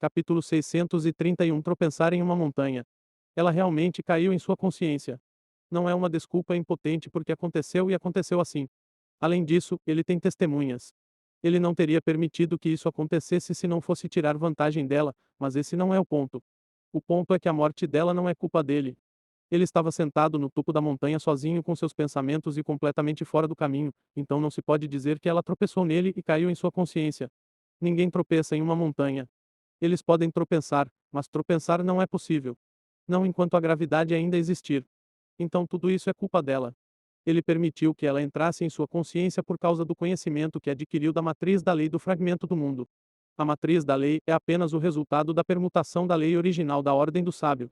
Capítulo 631 Tropeçar em uma montanha. Ela realmente caiu em sua consciência. Não é uma desculpa impotente porque aconteceu e aconteceu assim. Além disso, ele tem testemunhas. Ele não teria permitido que isso acontecesse se não fosse tirar vantagem dela, mas esse não é o ponto. O ponto é que a morte dela não é culpa dele. Ele estava sentado no topo da montanha sozinho com seus pensamentos e completamente fora do caminho, então não se pode dizer que ela tropeçou nele e caiu em sua consciência. Ninguém tropeça em uma montanha. Eles podem tropeçar, mas tropeçar não é possível. Não enquanto a gravidade ainda existir. Então tudo isso é culpa dela. Ele permitiu que ela entrasse em sua consciência por causa do conhecimento que adquiriu da matriz da lei do fragmento do mundo. A matriz da lei é apenas o resultado da permutação da lei original da ordem do sábio.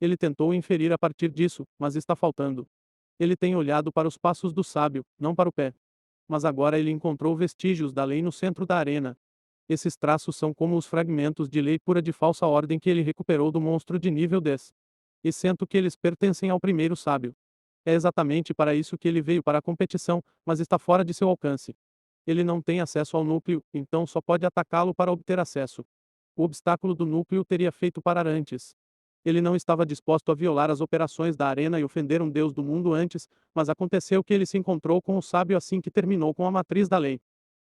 Ele tentou inferir a partir disso, mas está faltando. Ele tem olhado para os passos do sábio, não para o pé. Mas agora ele encontrou vestígios da lei no centro da arena. Esses traços são como os fragmentos de lei pura de falsa ordem que ele recuperou do monstro de nível 10. E sinto que eles pertencem ao primeiro sábio. É exatamente para isso que ele veio para a competição, mas está fora de seu alcance. Ele não tem acesso ao núcleo, então só pode atacá-lo para obter acesso. O obstáculo do núcleo teria feito parar antes. Ele não estava disposto a violar as operações da arena e ofender um deus do mundo antes, mas aconteceu que ele se encontrou com o sábio assim que terminou com a matriz da lei.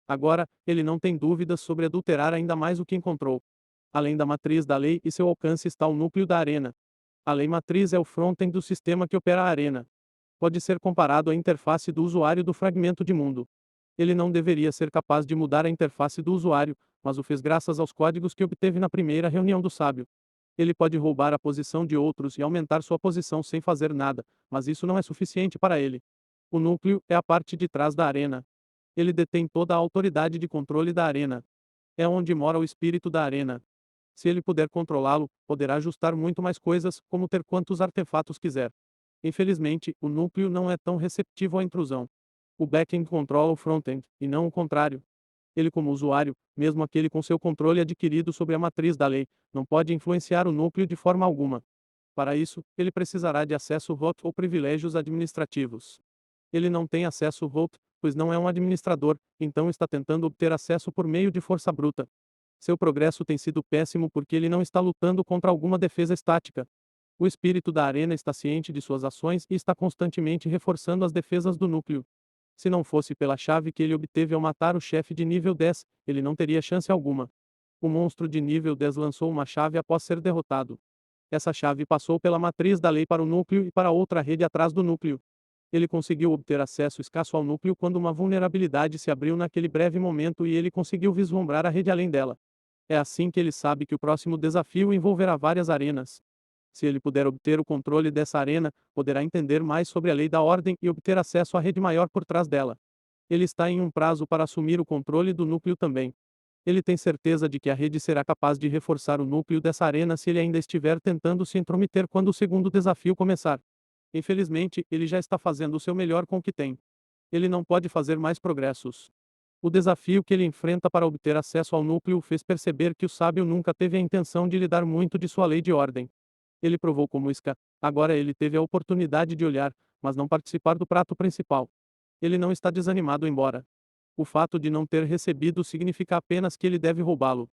Agora, ele não tem dúvidas sobre adulterar ainda mais o que encontrou. Além da matriz da lei e seu alcance está o núcleo da arena. A lei matriz é o front-end do sistema que opera a arena. Pode ser comparado à interface do usuário do fragmento de mundo. Ele não deveria ser capaz de mudar a interface do usuário, mas o fez graças aos códigos que obteve na primeira reunião do sábio. Ele pode roubar a posição de outros e aumentar sua posição sem fazer nada, mas isso não é suficiente para ele. O núcleo é a parte de trás da arena. Ele detém toda a autoridade de controle da arena. É onde mora o espírito da arena. Se ele puder controlá-lo, poderá ajustar muito mais coisas, como ter quantos artefatos quiser. Infelizmente, o núcleo não é tão receptivo à intrusão. O back-end controla o front-end, e não o contrário. Ele, como usuário, mesmo aquele com seu controle adquirido sobre a matriz da lei, não pode influenciar o núcleo de forma alguma. Para isso, ele precisará de acesso root ou privilégios administrativos. Ele não tem acesso root, pois não é um administrador, então está tentando obter acesso por meio de força bruta. Seu progresso tem sido péssimo porque ele não está lutando contra alguma defesa estática. O espírito da arena está ciente de suas ações e está constantemente reforçando as defesas do núcleo. Se não fosse pela chave que ele obteve ao matar o chefe de nível 10, ele não teria chance alguma. O monstro de nível 10 lançou uma chave após ser derrotado. Essa chave passou pela matriz da lei para o núcleo e para outra rede atrás do núcleo. Ele conseguiu obter acesso escasso ao núcleo quando uma vulnerabilidade se abriu naquele breve momento e ele conseguiu vislumbrar a rede além dela. É assim que ele sabe que o próximo desafio envolverá várias arenas. Se ele puder obter o controle dessa arena, poderá entender mais sobre a lei da ordem e obter acesso à rede maior por trás dela. Ele está em um prazo para assumir o controle do núcleo também. Ele tem certeza de que a rede será capaz de reforçar o núcleo dessa arena se ele ainda estiver tentando se intrometer quando o segundo desafio começar. Infelizmente, ele já está fazendo o seu melhor com o que tem. Ele não pode fazer mais progressos. O desafio que ele enfrenta para obter acesso ao núcleo o fez perceber que o sábio nunca teve a intenção de lhe dar muito de sua lei de ordem. Ele provou como isca, agora ele teve a oportunidade de olhar, mas não participar do prato principal. Ele não está desanimado embora. O fato de não ter recebido significa apenas que ele deve roubá-lo.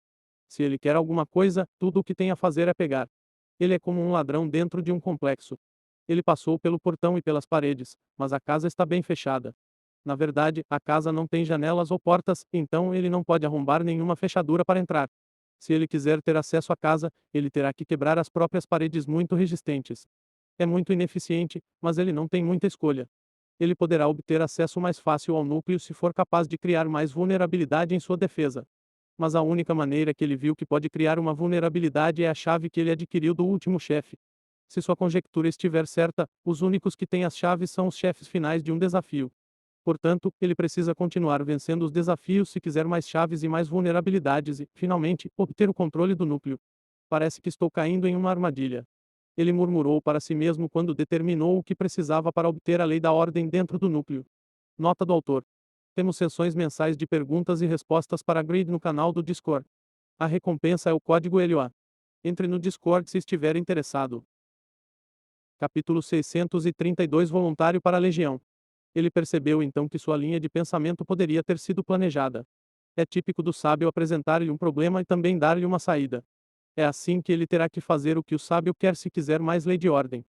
Se ele quer alguma coisa, tudo o que tem a fazer é pegar. Ele é como um ladrão dentro de um complexo. Ele passou pelo portão e pelas paredes, mas a casa está bem fechada. Na verdade, a casa não tem janelas ou portas, então ele não pode arrombar nenhuma fechadura para entrar. Se ele quiser ter acesso à casa, ele terá que quebrar as próprias paredes muito resistentes. É muito ineficiente, mas ele não tem muita escolha. Ele poderá obter acesso mais fácil ao núcleo se for capaz de criar mais vulnerabilidade em sua defesa. Mas a única maneira que ele viu que pode criar uma vulnerabilidade é a chave que ele adquiriu do último chefe. Se sua conjectura estiver certa, os únicos que têm as chaves são os chefes finais de um desafio. Portanto, ele precisa continuar vencendo os desafios se quiser mais chaves e mais vulnerabilidades e, finalmente, obter o controle do núcleo. Parece que estou caindo em uma armadilha. Ele murmurou para si mesmo quando determinou o que precisava para obter a lei da ordem dentro do núcleo. Nota do autor. Temos sessões mensais de perguntas e respostas para Grid no canal do Discord. A recompensa é o código LOA. Entre no Discord se estiver interessado. Capítulo 632 Voluntário para a Legião. Ele percebeu então que sua linha de pensamento poderia ter sido planejada. É típico do sábio apresentar-lhe um problema e também dar-lhe uma saída. É assim que ele terá que fazer o que o sábio quer se quiser mais lei de ordem.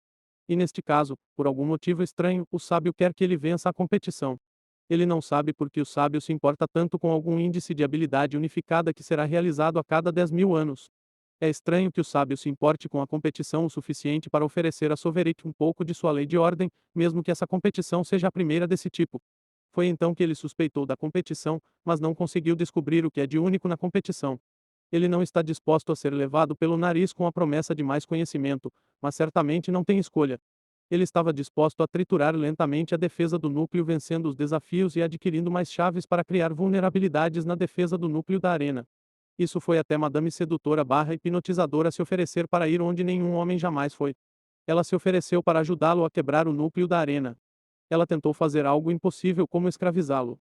E neste caso, por algum motivo estranho, o sábio quer que ele vença a competição. Ele não sabe por que o sábio se importa tanto com algum índice de habilidade unificada que será realizado a cada 10.000 anos. É estranho que o sábio se importe com a competição o suficiente para oferecer a Sovereign um pouco de sua lei de ordem, mesmo que essa competição seja a primeira desse tipo. Foi então que ele suspeitou da competição, mas não conseguiu descobrir o que é de único na competição. Ele não está disposto a ser levado pelo nariz com a promessa de mais conhecimento, mas certamente não tem escolha. Ele estava disposto a triturar lentamente a defesa do núcleo vencendo os desafios e adquirindo mais chaves para criar vulnerabilidades na defesa do núcleo da arena. Isso foi até Madame Sedutora barra hipnotizadora se oferecer para ir onde nenhum homem jamais foi. Ela se ofereceu para ajudá-lo a quebrar o núcleo da arena. Ela tentou fazer algo impossível como escravizá-lo.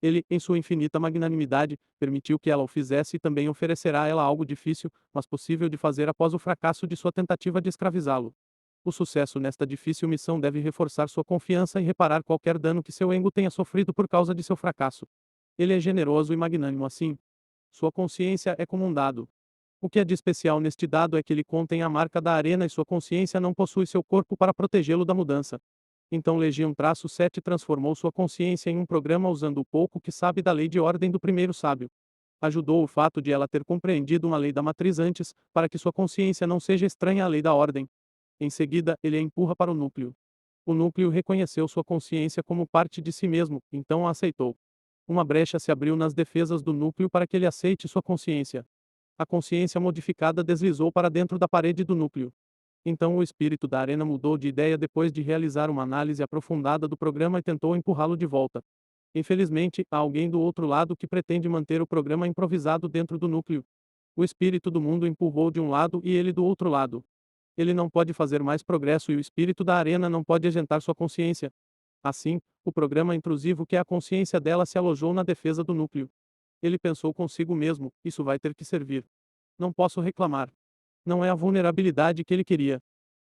Ele, em sua infinita magnanimidade, permitiu que ela o fizesse e também oferecerá a ela algo difícil, mas possível de fazer após o fracasso de sua tentativa de escravizá-lo. O sucesso nesta difícil missão deve reforçar sua confiança e reparar qualquer dano que seu ego tenha sofrido por causa de seu fracasso. Ele é generoso e magnânimo assim. Sua consciência é como um dado. O que é de especial neste dado é que ele contém a marca da arena e sua consciência não possui seu corpo para protegê-lo da mudança. Então Legião-7 transformou sua consciência em um programa usando o pouco que sabe da lei de ordem do primeiro sábio. Ajudou o fato de ela ter compreendido uma lei da matriz antes, para que sua consciência não seja estranha à lei da ordem. Em seguida, ele a empurra para o núcleo. O núcleo reconheceu sua consciência como parte de si mesmo, então a aceitou. Uma brecha se abriu nas defesas do núcleo para que ele aceite sua consciência. A consciência modificada deslizou para dentro da parede do núcleo. Então o espírito da arena mudou de ideia depois de realizar uma análise aprofundada do programa e tentou empurrá-lo de volta. Infelizmente, há alguém do outro lado que pretende manter o programa improvisado dentro do núcleo. O espírito do mundo empurrou de um lado e ele do outro lado. Ele não pode fazer mais progresso e o espírito da arena não pode agentar sua consciência. Assim, o programa intrusivo que é a consciência dela se alojou na defesa do núcleo. Ele pensou consigo mesmo: isso vai ter que servir. Não posso reclamar. Não é a vulnerabilidade que ele queria.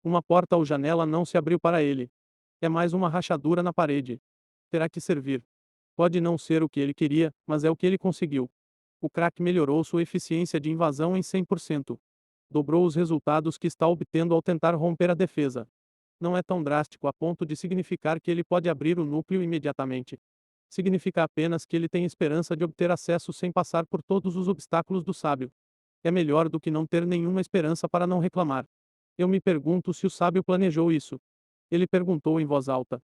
Uma porta ou janela não se abriu para ele. É mais uma rachadura na parede. Terá que servir. Pode não ser o que ele queria, mas é o que ele conseguiu. O crack melhorou sua eficiência de invasão em 100%. Dobrou os resultados que está obtendo ao tentar romper a defesa. Não é tão drástico a ponto de significar que ele pode abrir o núcleo imediatamente. Significa apenas que ele tem esperança de obter acesso sem passar por todos os obstáculos do sábio. É melhor do que não ter nenhuma esperança para não reclamar. Eu me pergunto se o sábio planejou isso. Ele perguntou em voz alta.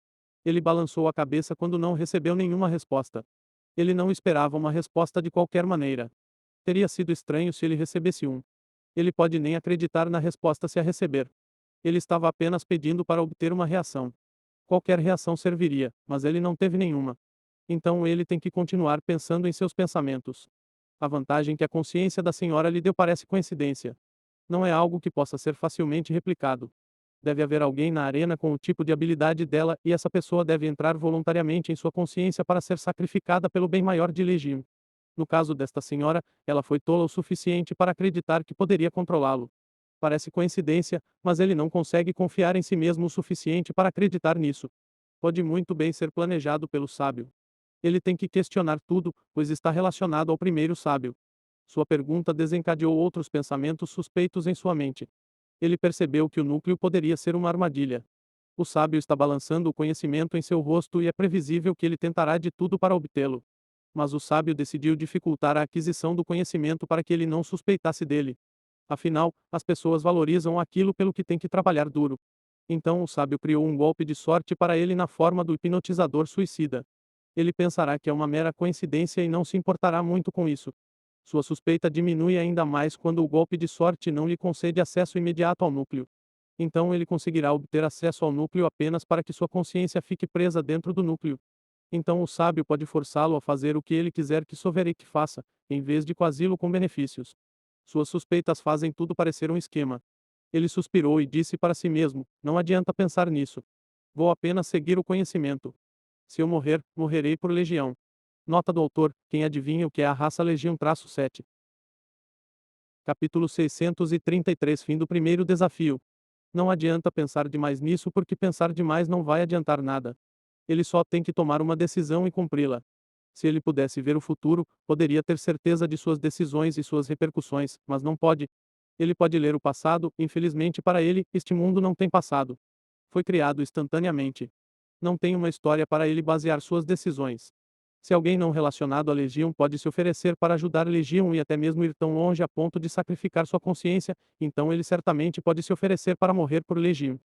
Ele balançou a cabeça quando não recebeu nenhuma resposta. Ele não esperava uma resposta de qualquer maneira. Teria sido estranho se ele recebesse um. Ele pode nem acreditar na resposta se a receber. Ele estava apenas pedindo para obter uma reação. Qualquer reação serviria, mas ele não teve nenhuma. Então ele tem que continuar pensando em seus pensamentos. A vantagem que a consciência da senhora lhe deu parece coincidência. Não é algo que possa ser facilmente replicado. Deve haver alguém na arena com o tipo de habilidade dela e essa pessoa deve entrar voluntariamente em sua consciência para ser sacrificada pelo bem maior de Legião. No caso desta senhora, ela foi tola o suficiente para acreditar que poderia controlá-lo. Parece coincidência, mas ele não consegue confiar em si mesmo o suficiente para acreditar nisso. Pode muito bem ser planejado pelo sábio. Ele tem que questionar tudo, pois está relacionado ao primeiro sábio. Sua pergunta desencadeou outros pensamentos suspeitos em sua mente. Ele percebeu que o núcleo poderia ser uma armadilha. O sábio está balançando o conhecimento em seu rosto e é previsível que ele tentará de tudo para obtê-lo. Mas o sábio decidiu dificultar a aquisição do conhecimento para que ele não suspeitasse dele. Afinal, as pessoas valorizam aquilo pelo que tem que trabalhar duro. Então o sábio criou um golpe de sorte para ele na forma do hipnotizador suicida. Ele pensará que é uma mera coincidência e não se importará muito com isso. Sua suspeita diminui ainda mais quando o golpe de sorte não lhe concede acesso imediato ao núcleo. Então ele conseguirá obter acesso ao núcleo apenas para que sua consciência fique presa dentro do núcleo. Então o sábio pode forçá-lo a fazer o que ele quiser que Sovereign faça, em vez de coagi-lo com benefícios. Suas suspeitas fazem tudo parecer um esquema. Ele suspirou e disse para si mesmo: não adianta pensar nisso. Vou apenas seguir o conhecimento. Se eu morrer, morrerei por Legião. Nota do autor: quem adivinha o que é a raça Legião-7? Capítulo 633 Fim do primeiro desafio. Não adianta pensar demais nisso porque pensar demais não vai adiantar nada. Ele só tem que tomar uma decisão e cumpri-la. Se ele pudesse ver o futuro, poderia ter certeza de suas decisões e suas repercussões, mas não pode. Ele pode ler o passado, infelizmente para ele, este mundo não tem passado. Foi criado instantaneamente. Não tem uma história para ele basear suas decisões. Se alguém não relacionado à Legião pode se oferecer para ajudar a Legião e até mesmo ir tão longe a ponto de sacrificar sua consciência, então ele certamente pode se oferecer para morrer por Legião.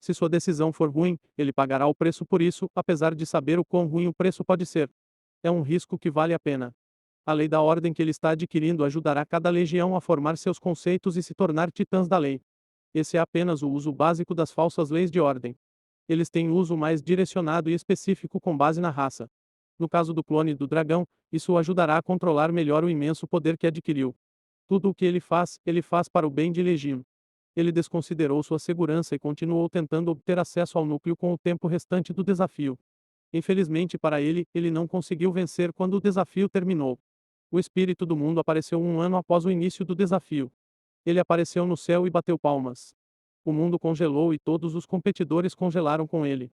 Se sua decisão for ruim, ele pagará o preço por isso, apesar de saber o quão ruim o preço pode ser. É um risco que vale a pena. A lei da ordem que ele está adquirindo ajudará cada legião a formar seus conceitos e se tornar titãs da lei. Esse é apenas o uso básico das falsas leis de ordem. Eles têm uso mais direcionado e específico com base na raça. No caso do clone do dragão, isso o ajudará a controlar melhor o imenso poder que adquiriu. Tudo o que ele faz para o bem de Legião. Ele desconsiderou sua segurança e continuou tentando obter acesso ao núcleo com o tempo restante do desafio. Infelizmente para ele, ele não conseguiu vencer quando o desafio terminou. O espírito do mundo apareceu um ano após o início do desafio. Ele apareceu no céu e bateu palmas. O mundo congelou e todos os competidores congelaram com ele.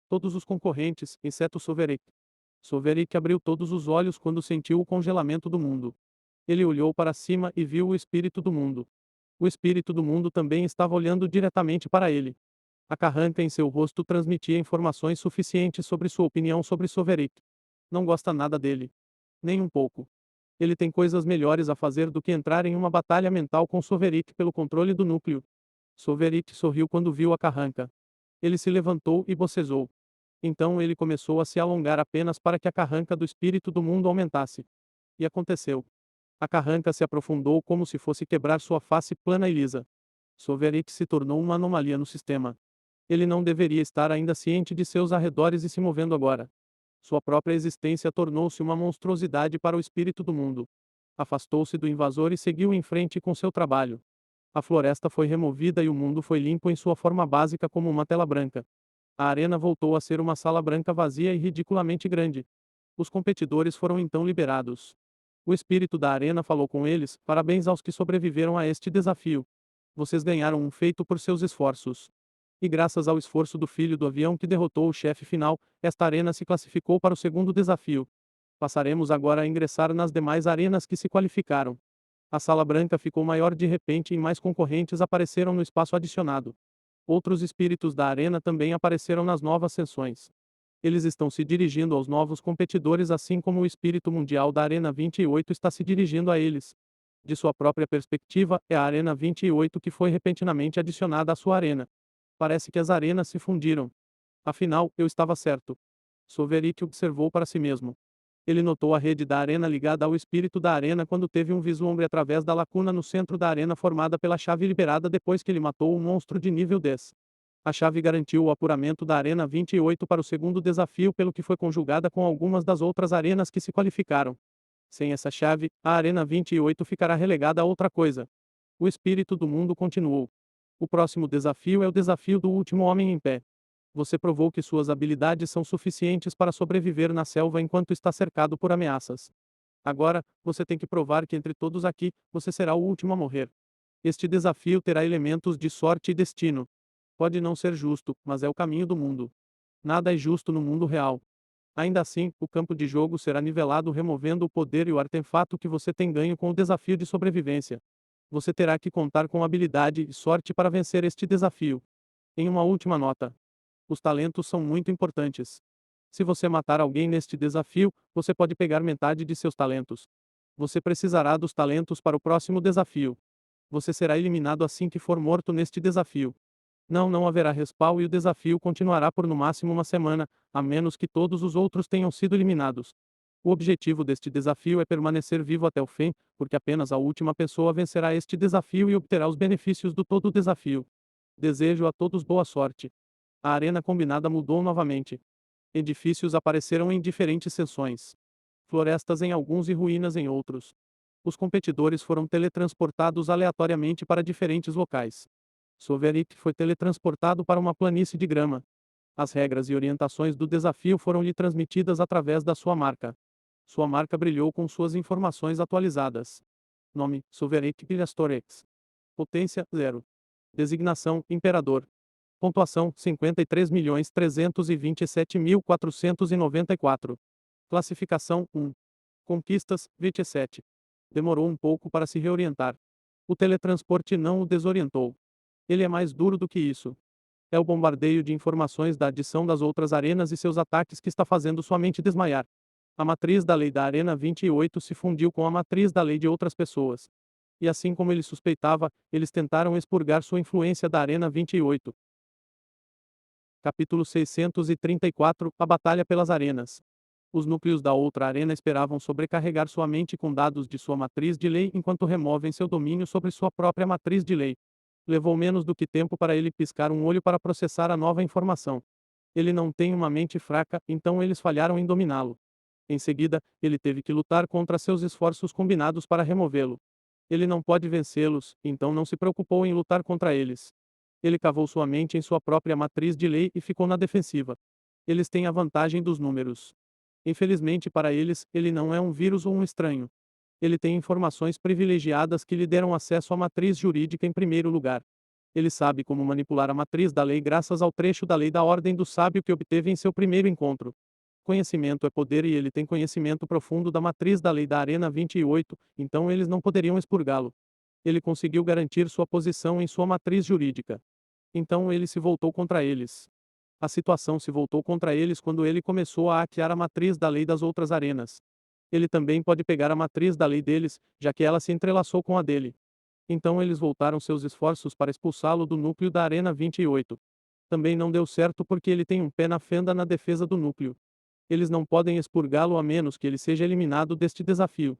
Todos os concorrentes, exceto Soverick. Soverick abriu todos os olhos quando sentiu o congelamento do mundo. Ele olhou para cima e viu o espírito do mundo. O espírito do mundo também estava olhando diretamente para ele. A carranca em seu rosto transmitia informações suficientes sobre sua opinião sobre Soverick. Não gosta nada dele. Nem um pouco. Ele tem coisas melhores a fazer do que entrar em uma batalha mental com Soverick pelo controle do núcleo. Soverick sorriu quando viu a carranca. Ele se levantou e bocejou. Então ele começou a se alongar apenas para que a carranca do espírito do mundo aumentasse. E aconteceu. A carranca se aprofundou como se fosse quebrar sua face plana e lisa. Soverick se tornou uma anomalia no sistema. Ele não deveria estar ainda ciente de seus arredores e se movendo agora. Sua própria existência tornou-se uma monstruosidade para o espírito do mundo. Afastou-se do invasor e seguiu em frente com seu trabalho. A floresta foi removida e o mundo foi limpo em sua forma básica como uma tela branca. A arena voltou a ser uma sala branca vazia e ridiculamente grande. Os competidores foram então liberados. O espírito da arena falou com eles: parabéns aos que sobreviveram a este desafio. Vocês ganharam um feito por seus esforços. E graças ao esforço do filho do avião que derrotou o chefe final, esta arena se classificou para o segundo desafio. Passaremos agora a ingressar nas demais arenas que se qualificaram. A sala branca ficou maior de repente e mais concorrentes apareceram no espaço adicionado. Outros espíritos da arena também apareceram nas novas sessões. Eles estão se dirigindo aos novos competidores assim como o espírito mundial da Arena 28 está se dirigindo a eles. De sua própria perspectiva, é a Arena 28 que foi repentinamente adicionada à sua arena. Parece que as arenas se fundiram. Afinal, eu estava certo. Soverick observou para si mesmo. Ele notou a rede da arena ligada ao espírito da arena quando teve um vislumbre através da lacuna no centro da arena formada pela chave liberada depois que ele matou um monstro de nível 10. A chave garantiu o apuramento da Arena 28 para o segundo desafio, pelo que foi conjugada com algumas das outras arenas que se qualificaram. Sem essa chave, a Arena 28 ficará relegada a outra coisa. O espírito do mundo continuou. O próximo desafio é o desafio do último homem em pé. Você provou que suas habilidades são suficientes para sobreviver na selva enquanto está cercado por ameaças. Agora, você tem que provar que entre todos aqui, você será o último a morrer. Este desafio terá elementos de sorte e destino. Pode não ser justo, mas é o caminho do mundo. Nada é justo no mundo real. Ainda assim, o campo de jogo será nivelado removendo o poder e o artefato que você tem ganho com o desafio de sobrevivência. Você terá que contar com habilidade e sorte para vencer este desafio. Em uma última nota. Os talentos são muito importantes. Se você matar alguém neste desafio, você pode pegar metade de seus talentos. Você precisará dos talentos para o próximo desafio. Você será eliminado assim que for morto neste desafio. Não haverá respawn e o desafio continuará por no máximo uma semana, a menos que todos os outros tenham sido eliminados. O objetivo deste desafio é permanecer vivo até o fim, porque apenas a última pessoa vencerá este desafio e obterá os benefícios do todo o desafio. Desejo a todos boa sorte. A arena combinada mudou novamente. Edifícios apareceram em diferentes seções. Florestas em alguns e ruínas em outros. Os competidores foram teletransportados aleatoriamente para diferentes locais. Soverick foi teletransportado para uma planície de grama. As regras e orientações do desafio foram-lhe transmitidas através da sua marca. Sua marca brilhou com suas informações atualizadas. Nome: Soverick Pilastorex. Potência: 0. Designação: Imperador. Pontuação: 53.327.494. Classificação: 1. Conquistas: 27. Demorou um pouco para se reorientar. O teletransporte não o desorientou. Ele é mais duro do que isso. É o bombardeio de informações da adição das outras arenas e seus ataques que está fazendo sua mente desmaiar. A matriz da lei da Arena 28 se fundiu com a matriz da lei de outras pessoas. E assim como ele suspeitava, eles tentaram expurgar sua influência da Arena 28. Capítulo 634 A Batalha pelas Arenas. Os núcleos da outra arena esperavam sobrecarregar sua mente com dados de sua matriz de lei enquanto removem seu domínio sobre sua própria matriz de lei. Levou menos do que tempo para ele piscar um olho para processar a nova informação. Ele não tem uma mente fraca, então eles falharam em dominá-lo. Em seguida, ele teve que lutar contra seus esforços combinados para removê-lo. Ele não pode vencê-los, então não se preocupou em lutar contra eles. Ele cavou sua mente em sua própria matriz de lei e ficou na defensiva. Eles têm a vantagem dos números. Infelizmente para eles, ele não é um vírus ou um estranho. Ele tem informações privilegiadas que lhe deram acesso à matriz jurídica em primeiro lugar. Ele sabe como manipular a matriz da lei graças ao trecho da lei da ordem do sábio que obteve em seu primeiro encontro. Conhecimento é poder e ele tem conhecimento profundo da matriz da lei da Arena 28, então eles não poderiam expurgá-lo. Ele conseguiu garantir sua posição em sua matriz jurídica. Então ele se voltou contra eles. A situação se voltou contra eles quando ele começou a hackear a matriz da lei das outras arenas. Ele também pode pegar a matriz da lei deles, já que ela se entrelaçou com a dele. Então eles voltaram seus esforços para expulsá-lo do núcleo da Arena 28. Também não deu certo porque ele tem um pé na fenda na defesa do núcleo. Eles não podem expurgá-lo a menos que ele seja eliminado deste desafio.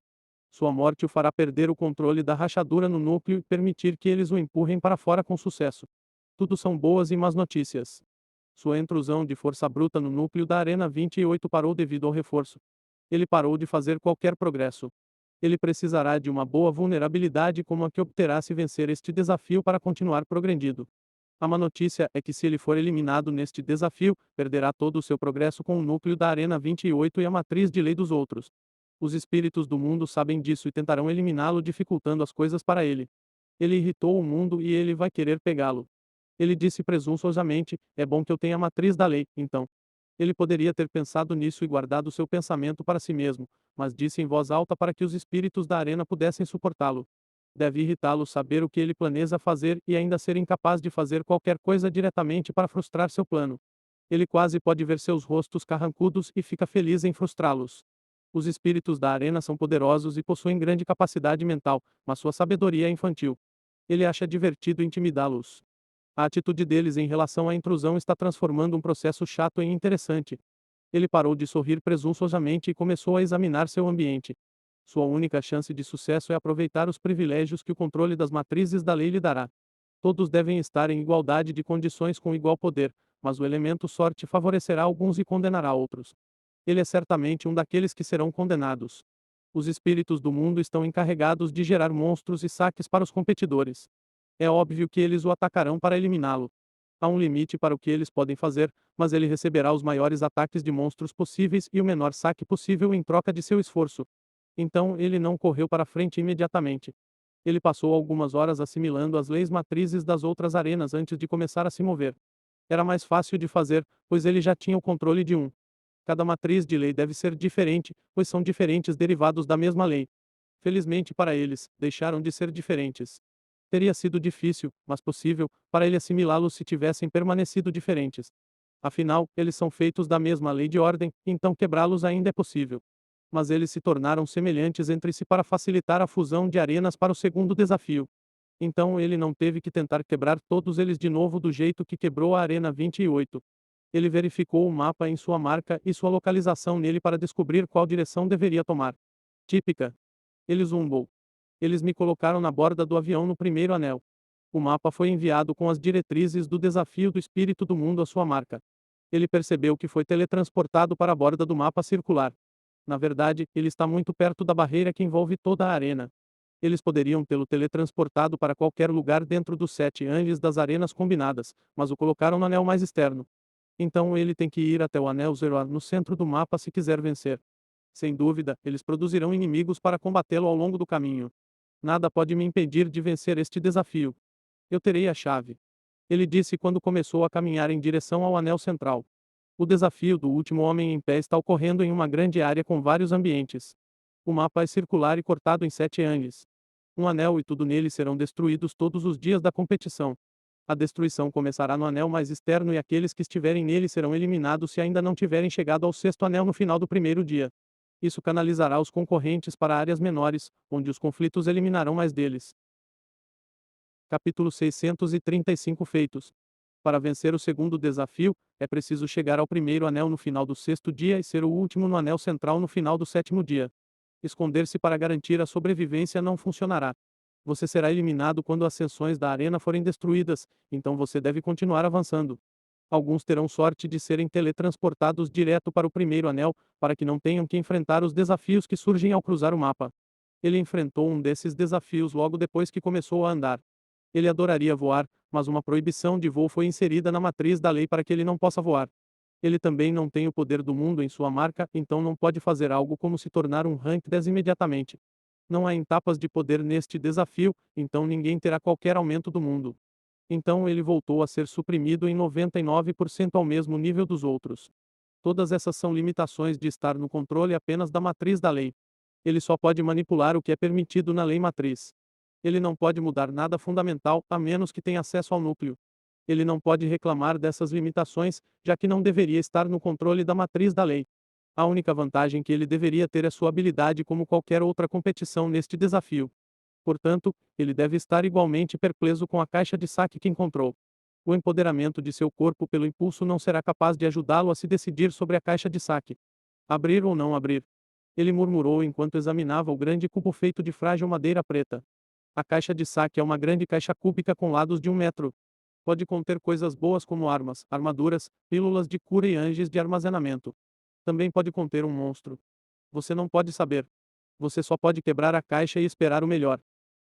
Sua morte o fará perder o controle da rachadura no núcleo e permitir que eles o empurrem para fora com sucesso. Tudo são boas e más notícias. Sua intrusão de força bruta no núcleo da Arena 28 parou devido ao reforço. Ele parou de fazer qualquer progresso. Ele precisará de uma boa vulnerabilidade como a que obterá se vencer este desafio para continuar progredindo. A má notícia é que se ele for eliminado neste desafio, perderá todo o seu progresso com o núcleo da Arena 28 e a matriz de lei dos outros. Os espíritos do mundo sabem disso e tentarão eliminá-lo dificultando as coisas para ele. Ele irritou o mundo e ele vai querer pegá-lo. Ele disse presunçosamente: é bom que eu tenha a matriz da lei, então. Ele poderia ter pensado nisso e guardado seu pensamento para si mesmo, mas disse em voz alta para que os espíritos da arena pudessem suportá-lo. Deve irritá-lo saber o que ele planeja fazer e ainda ser incapaz de fazer qualquer coisa diretamente para frustrar seu plano. Ele quase pode ver seus rostos carrancudos e fica feliz em frustrá-los. Os espíritos da arena são poderosos e possuem grande capacidade mental, mas sua sabedoria é infantil. Ele acha divertido intimidá-los. A atitude deles em relação à intrusão está transformando um processo chato em interessante. Ele parou de sorrir presunçosamente e começou a examinar seu ambiente. Sua única chance de sucesso é aproveitar os privilégios que o controle das matrizes da lei lhe dará. Todos devem estar em igualdade de condições com igual poder, mas o elemento sorte favorecerá alguns e condenará outros. Ele é certamente um daqueles que serão condenados. Os espíritos do mundo estão encarregados de gerar monstros e saques para os competidores. É óbvio que eles o atacarão para eliminá-lo. Há um limite para o que eles podem fazer, mas ele receberá os maiores ataques de monstros possíveis e o menor saque possível em troca de seu esforço. Então ele não correu para frente imediatamente. Ele passou algumas horas assimilando as leis matrizes das outras arenas antes de começar a se mover. Era mais fácil de fazer, pois ele já tinha o controle de um. Cada matriz de lei deve ser diferente, pois são diferentes derivados da mesma lei. Felizmente para eles, deixaram de ser diferentes. Teria sido difícil, mas possível, para ele assimilá-los se tivessem permanecido diferentes. Afinal, eles são feitos da mesma lei de ordem, então quebrá-los ainda é possível. Mas eles se tornaram semelhantes entre si para facilitar a fusão de arenas para o segundo desafio. Então ele não teve que tentar quebrar todos eles de novo do jeito que quebrou a Arena 28. Ele verificou o mapa em sua marca e sua localização nele para descobrir qual direção deveria tomar. Típica. Ele zumbou. Eles me colocaram na borda do avião no primeiro anel. O mapa foi enviado com as diretrizes do desafio do espírito do mundo à sua marca. Ele percebeu que foi teletransportado para a borda do mapa circular. Na verdade, ele está muito perto da barreira que envolve toda a arena. Eles poderiam tê-lo teletransportado para qualquer lugar dentro dos 7 anjos das arenas combinadas, mas o colocaram no anel mais externo. Então ele tem que ir até o anel Zero no centro do mapa se quiser vencer. Sem dúvida, eles produzirão inimigos para combatê-lo ao longo do caminho. Nada pode me impedir de vencer este desafio. Eu terei a chave. Ele disse quando começou a caminhar em direção ao anel central. O desafio do último homem em pé está ocorrendo em uma grande área com vários ambientes. O mapa é circular e cortado em 7 ângulos. Um anel e tudo nele serão destruídos todos os dias da competição. A destruição começará no anel mais externo e aqueles que estiverem nele serão eliminados se ainda não tiverem chegado ao sexto anel no final do primeiro dia. Isso canalizará os concorrentes para áreas menores, onde os conflitos eliminarão mais deles. Capítulo 635 Feitos. Para vencer o segundo desafio, é preciso chegar ao primeiro anel no final do sexto dia e ser o último no anel central no final do sétimo dia. Esconder-se para garantir a sobrevivência não funcionará. Você será eliminado quando as seções da arena forem destruídas, então você deve continuar avançando. Alguns terão sorte de serem teletransportados direto para o primeiro anel, para que não tenham que enfrentar os desafios que surgem ao cruzar o mapa. Ele enfrentou um desses desafios logo depois que começou a andar. Ele adoraria voar, mas uma proibição de voo foi inserida na matriz da lei para que ele não possa voar. Ele também não tem o poder do mundo em sua marca, então não pode fazer algo como se tornar um rank 10 imediatamente. Não há etapas de poder neste desafio, então ninguém terá qualquer aumento do mundo. Então ele voltou a ser suprimido em 99% ao mesmo nível dos outros. Todas essas são limitações de estar no controle apenas da matriz da lei. Ele só pode manipular o que é permitido na lei matriz. Ele não pode mudar nada fundamental, a menos que tenha acesso ao núcleo. Ele não pode reclamar dessas limitações, já que não deveria estar no controle da matriz da lei. A única vantagem que ele deveria ter é sua habilidade como qualquer outra competição neste desafio. Portanto, ele deve estar igualmente perplexo com a caixa de saque que encontrou. O empoderamento de seu corpo pelo impulso não será capaz de ajudá-lo a se decidir sobre a caixa de saque. Abrir ou não abrir. Ele murmurou enquanto examinava o grande cubo feito de frágil madeira preta. A caixa de saque é uma grande caixa cúbica com lados de 1 metro. Pode conter coisas boas como armas, armaduras, pílulas de cura e anjos de armazenamento. Também pode conter um monstro. Você não pode saber. Você só pode quebrar a caixa e esperar o melhor.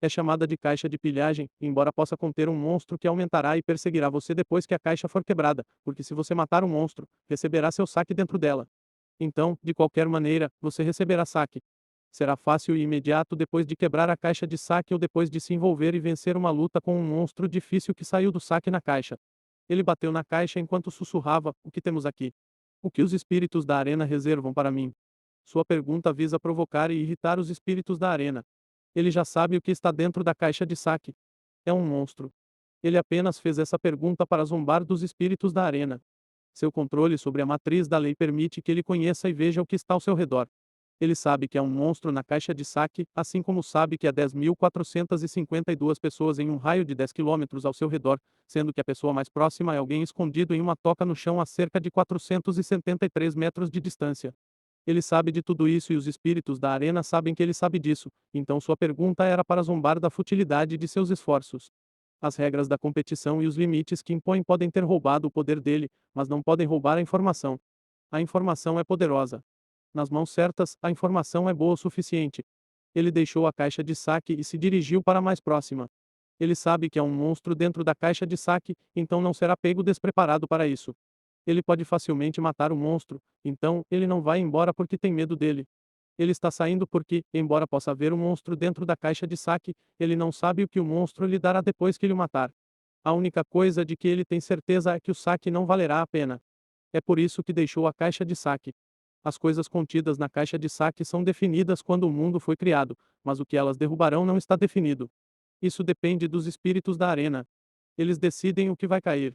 É chamada de caixa de pilhagem, embora possa conter um monstro que aumentará e perseguirá você depois que a caixa for quebrada, porque se você matar um monstro, receberá seu saque dentro dela. Então, de qualquer maneira, você receberá saque. Será fácil e imediato depois de quebrar a caixa de saque ou depois de se envolver e vencer uma luta com um monstro difícil que saiu do saque na caixa. Ele bateu na caixa enquanto sussurrava: O que temos aqui? O que os espíritos da arena reservam para mim? Sua pergunta visa provocar e irritar os espíritos da arena. Ele já sabe o que está dentro da caixa de saque. É um monstro. Ele apenas fez essa pergunta para zombar dos espíritos da arena. Seu controle sobre a matriz da lei permite que ele conheça e veja o que está ao seu redor. Ele sabe que há um monstro na caixa de saque, assim como sabe que há 10.452 pessoas em um raio de 10 quilômetros ao seu redor, sendo que a pessoa mais próxima é alguém escondido em uma toca no chão a cerca de 473 metros de distância. Ele sabe de tudo isso e os espíritos da arena sabem que ele sabe disso, então sua pergunta era para zombar da futilidade de seus esforços. As regras da competição e os limites que impõem podem ter roubado o poder dele, mas não podem roubar a informação. A informação é poderosa. Nas mãos certas, a informação é boa o suficiente. Ele deixou a caixa de saque e se dirigiu para a mais próxima. Ele sabe que há um monstro dentro da caixa de saque, então não será pego despreparado para isso. Ele pode facilmente matar o monstro, então, ele não vai embora porque tem medo dele. Ele está saindo porque, embora possa haver um monstro dentro da caixa de saque, ele não sabe o que o monstro lhe dará depois que ele o matar. A única coisa de que ele tem certeza é que o saque não valerá a pena. É por isso que deixou a caixa de saque. As coisas contidas na caixa de saque são definidas quando o mundo foi criado, mas o que elas derrubarão não está definido. Isso depende dos espíritos da arena. Eles decidem o que vai cair.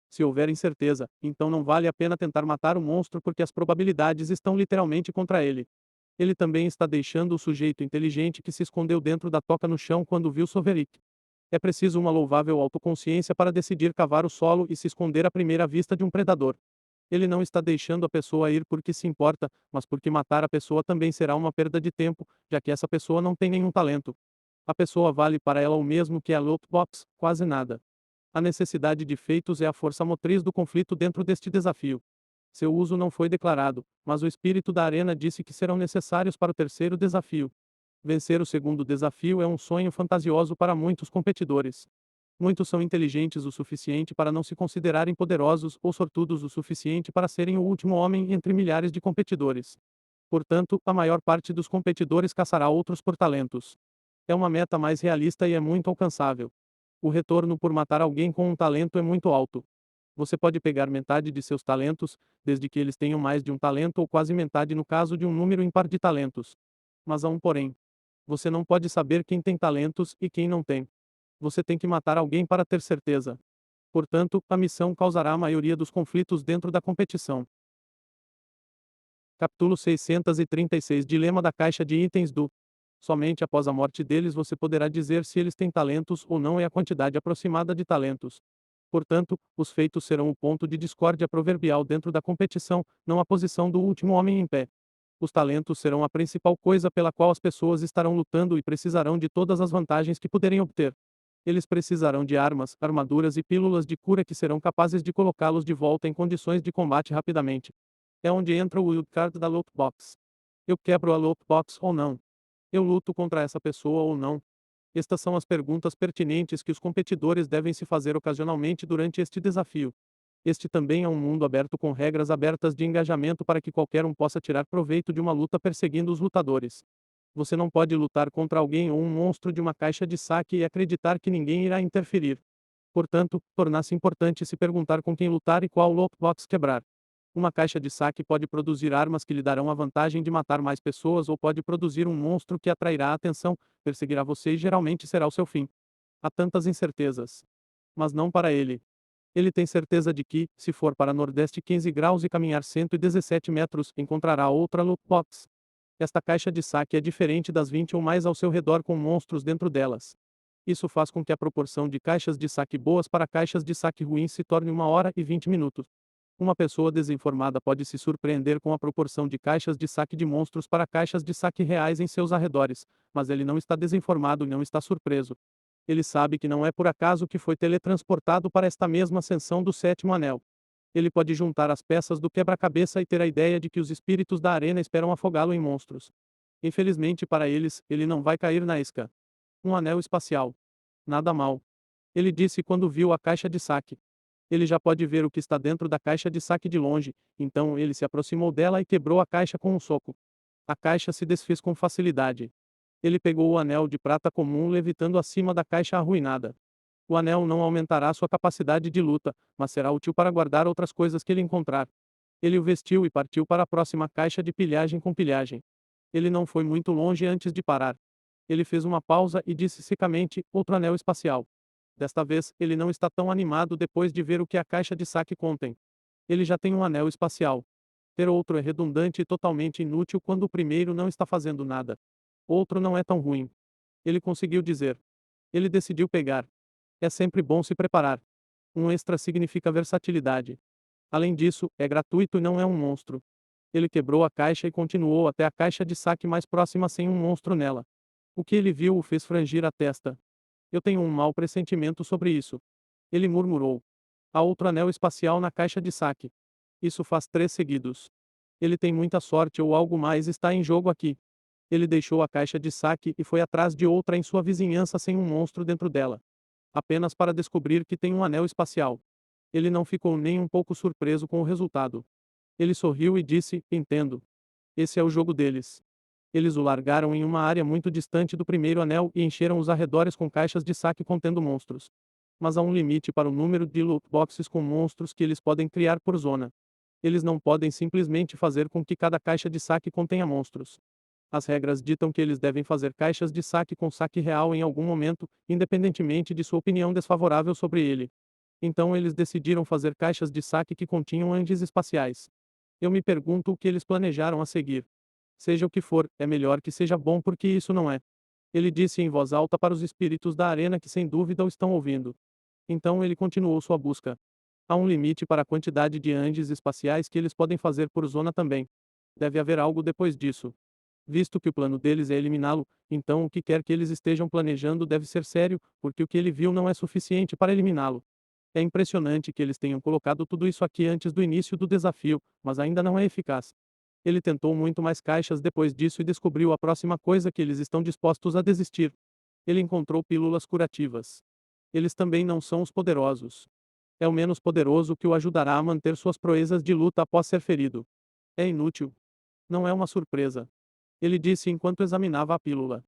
Se houver incerteza, então não vale a pena tentar matar o monstro porque as probabilidades estão literalmente contra ele. Ele também está deixando o sujeito inteligente que se escondeu dentro da toca no chão quando viu Soverick. É preciso uma louvável autoconsciência para decidir cavar o solo e se esconder à primeira vista de um predador. Ele não está deixando a pessoa ir porque se importa, mas porque matar a pessoa também será uma perda de tempo, já que essa pessoa não tem nenhum talento. A pessoa vale para ela o mesmo que a loot box, quase nada. A necessidade de feitos é a força motriz do conflito dentro deste desafio. Seu uso não foi declarado, mas o espírito da arena disse que serão necessários para o terceiro desafio. Vencer o segundo desafio é um sonho fantasioso para muitos competidores. Muitos são inteligentes o suficiente para não se considerarem poderosos ou sortudos o suficiente para serem o último homem entre milhares de competidores. Portanto, a maior parte dos competidores caçará outros por talentos. É uma meta mais realista e é muito alcançável. O retorno por matar alguém com um talento é muito alto. Você pode pegar metade de seus talentos, desde que eles tenham mais de um talento ou quase metade no caso de um número ímpar de talentos. Mas há um porém. Você não pode saber quem tem talentos e quem não tem. Você tem que matar alguém para ter certeza. Portanto, a missão causará a maioria dos conflitos dentro da competição. Capítulo 636 Dilema da caixa de itens do. Somente após a morte deles você poderá dizer se eles têm talentos ou não e a quantidade aproximada de talentos. Portanto, os feitos serão o ponto de discórdia proverbial dentro da competição, não a posição do último homem em pé. Os talentos serão a principal coisa pela qual as pessoas estarão lutando e precisarão de todas as vantagens que puderem obter. Eles precisarão de armas, armaduras e pílulas de cura que serão capazes de colocá-los de volta em condições de combate rapidamente. É onde entra o wildcard da loot box. Eu quebro a loot box ou não? Eu luto contra essa pessoa ou não? Estas são as perguntas pertinentes que os competidores devem se fazer ocasionalmente durante este desafio. Este também é um mundo aberto com regras abertas de engajamento para que qualquer um possa tirar proveito de uma luta perseguindo os lutadores. Você não pode lutar contra alguém ou um monstro de uma caixa de saque e acreditar que ninguém irá interferir. Portanto, torna-se importante se perguntar com quem lutar e qual lockbox quebrar. Uma caixa de saque pode produzir armas que lhe darão a vantagem de matar mais pessoas ou pode produzir um monstro que atrairá a atenção, perseguirá você e geralmente será o seu fim. Há tantas incertezas. Mas não para ele. Ele tem certeza de que, se for para Nordeste 15 graus e caminhar 117 metros, encontrará outra lootbox. Esta caixa de saque é diferente das 20 ou mais ao seu redor com monstros dentro delas. Isso faz com que a proporção de caixas de saque boas para caixas de saque ruins se torne 1 hora e 20 minutos. Uma pessoa desinformada pode se surpreender com a proporção de caixas de saque de monstros para caixas de saque reais em seus arredores, mas ele não está desinformado e não está surpreso. Ele sabe que não é por acaso que foi teletransportado para esta mesma ascensão do sétimo anel. Ele pode juntar as peças do quebra-cabeça e ter a ideia de que os espíritos da arena esperam afogá-lo em monstros. Infelizmente para eles, ele não vai cair na isca. Um anel espacial. Nada mal. Ele disse quando viu a caixa de saque. Ele já pode ver o que está dentro da caixa de saque de longe, então ele se aproximou dela e quebrou a caixa com um soco. A caixa se desfez com facilidade. Ele pegou o anel de prata comum levitando acima da caixa arruinada. O anel não aumentará sua capacidade de luta, mas será útil para guardar outras coisas que ele encontrar. Ele o vestiu e partiu para a próxima caixa de pilhagem com pilhagem. Ele não foi muito longe antes de parar. Ele fez uma pausa e disse secamente: outro anel espacial. Desta vez, ele não está tão animado depois de ver o que a caixa de saque contém. Ele já tem um anel espacial. Ter outro é redundante e totalmente inútil quando o primeiro não está fazendo nada. Outro não é tão ruim. Ele conseguiu dizer. Ele decidiu pegar. É sempre bom se preparar. Um extra significa versatilidade. Além disso, é gratuito e não é um monstro. Ele quebrou a caixa e continuou até a caixa de saque mais próxima sem um monstro nela. O que ele viu o fez frangir a testa. Eu tenho um mau pressentimento sobre isso. Ele murmurou. Há outro anel espacial na caixa de saque. Isso faz 3 seguidos. Ele tem muita sorte ou algo mais está em jogo aqui. Ele deixou a caixa de saque e foi atrás de outra em sua vizinhança sem um monstro dentro dela. Apenas para descobrir que tem um anel espacial. Ele não ficou nem um pouco surpreso com o resultado. Ele sorriu e disse: entendo. Esse é o jogo deles. Eles o largaram em uma área muito distante do primeiro anel e encheram os arredores com caixas de saque contendo monstros. Mas há um limite para o número de loot boxes com monstros que eles podem criar por zona. Eles não podem simplesmente fazer com que cada caixa de saque contenha monstros. As regras ditam que eles devem fazer caixas de saque com saque real em algum momento, independentemente de sua opinião desfavorável sobre ele. Então eles decidiram fazer caixas de saque que continham andes espaciais. Eu me pergunto o que eles planejaram a seguir. Seja o que for, é melhor que seja bom porque isso não é. Ele disse em voz alta para os espíritos da arena que sem dúvida o estão ouvindo. Então ele continuou sua busca. Há um limite para a quantidade de andes espaciais que eles podem fazer por zona também. Deve haver algo depois disso. Visto que o plano deles é eliminá-lo, então o que quer que eles estejam planejando deve ser sério, porque o que ele viu não é suficiente para eliminá-lo. É impressionante que eles tenham colocado tudo isso aqui antes do início do desafio, mas ainda não é eficaz. Ele tentou muito mais caixas depois disso e descobriu a próxima coisa que eles estão dispostos a desistir. Ele encontrou pílulas curativas. Eles também não são os poderosos. É o menos poderoso que o ajudará a manter suas proezas de luta após ser ferido. É inútil. Não é uma surpresa. Ele disse enquanto examinava a pílula.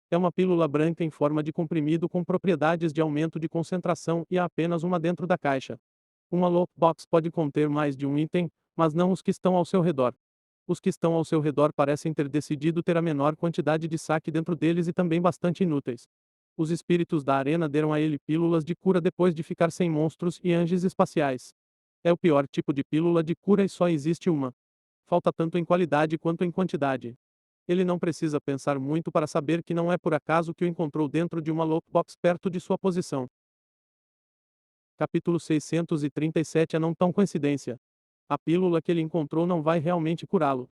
É uma pílula branca em forma de comprimido com propriedades de aumento de concentração e há apenas uma dentro da caixa. Uma lockbox pode conter mais de um item, mas não os que estão ao seu redor. Os que estão ao seu redor parecem ter decidido ter a menor quantidade de saque dentro deles e também bastante inúteis. Os espíritos da arena deram a ele pílulas de cura depois de ficar sem monstros e anjos espaciais. É o pior tipo de pílula de cura e só existe uma. Falta tanto em qualidade quanto em quantidade. Ele não precisa pensar muito para saber que não é por acaso que o encontrou dentro de uma lockbox perto de sua posição. Capítulo 637 É não tão coincidência. A pílula que ele encontrou não vai realmente curá-lo.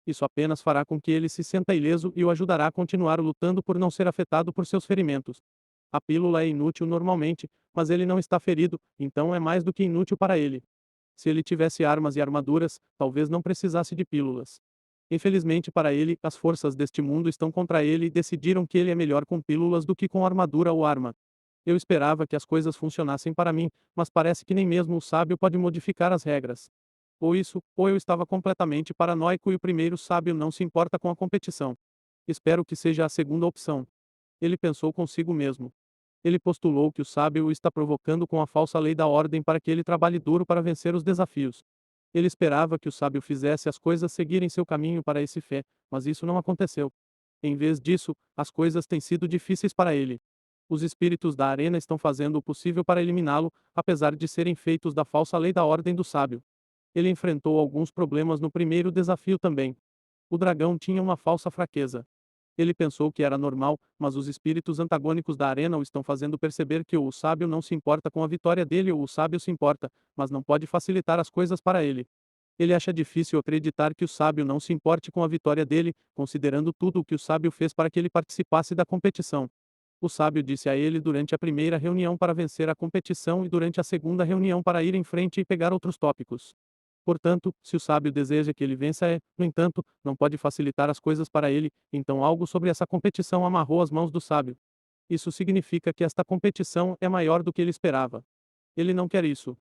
Isso apenas fará com que ele se sinta ileso e o ajudará a continuar lutando por não ser afetado por seus ferimentos. A pílula é inútil normalmente, mas ele não está ferido, então é mais do que inútil para ele. Se ele tivesse armas e armaduras, talvez não precisasse de pílulas. Infelizmente para ele, as forças deste mundo estão contra ele e decidiram que ele é melhor com pílulas do que com armadura ou arma. Eu esperava que as coisas funcionassem para mim, mas parece que nem mesmo o sábio pode modificar as regras. Ou isso, ou eu estava completamente paranoico e o primeiro sábio não se importa com a competição. Espero que seja a segunda opção. Ele pensou consigo mesmo. Ele postulou que o sábio o está provocando com a falsa lei da ordem para que ele trabalhe duro para vencer os desafios. Ele esperava que o sábio fizesse as coisas seguirem seu caminho para esse fé, mas isso não aconteceu. Em vez disso, as coisas têm sido difíceis para ele. Os espíritos da arena estão fazendo o possível para eliminá-lo, apesar de serem feitos da falsa lei da ordem do sábio. Ele enfrentou alguns problemas no primeiro desafio também. O dragão tinha uma falsa fraqueza. Ele pensou que era normal, mas os espíritos antagônicos da arena o estão fazendo perceber que ou o sábio não se importa com a vitória dele ou o sábio se importa, mas não pode facilitar as coisas para ele. Ele acha difícil acreditar que o sábio não se importe com a vitória dele, considerando tudo o que o sábio fez para que ele participasse da competição. O sábio disse a ele durante a primeira reunião para vencer a competição e durante a segunda reunião para ir em frente e pegar outros tópicos. Portanto, se o sábio deseja que ele vença no entanto, não pode facilitar as coisas para ele, então algo sobre essa competição amarrou as mãos do sábio. Isso significa que esta competição é maior do que ele esperava. Ele não quer isso.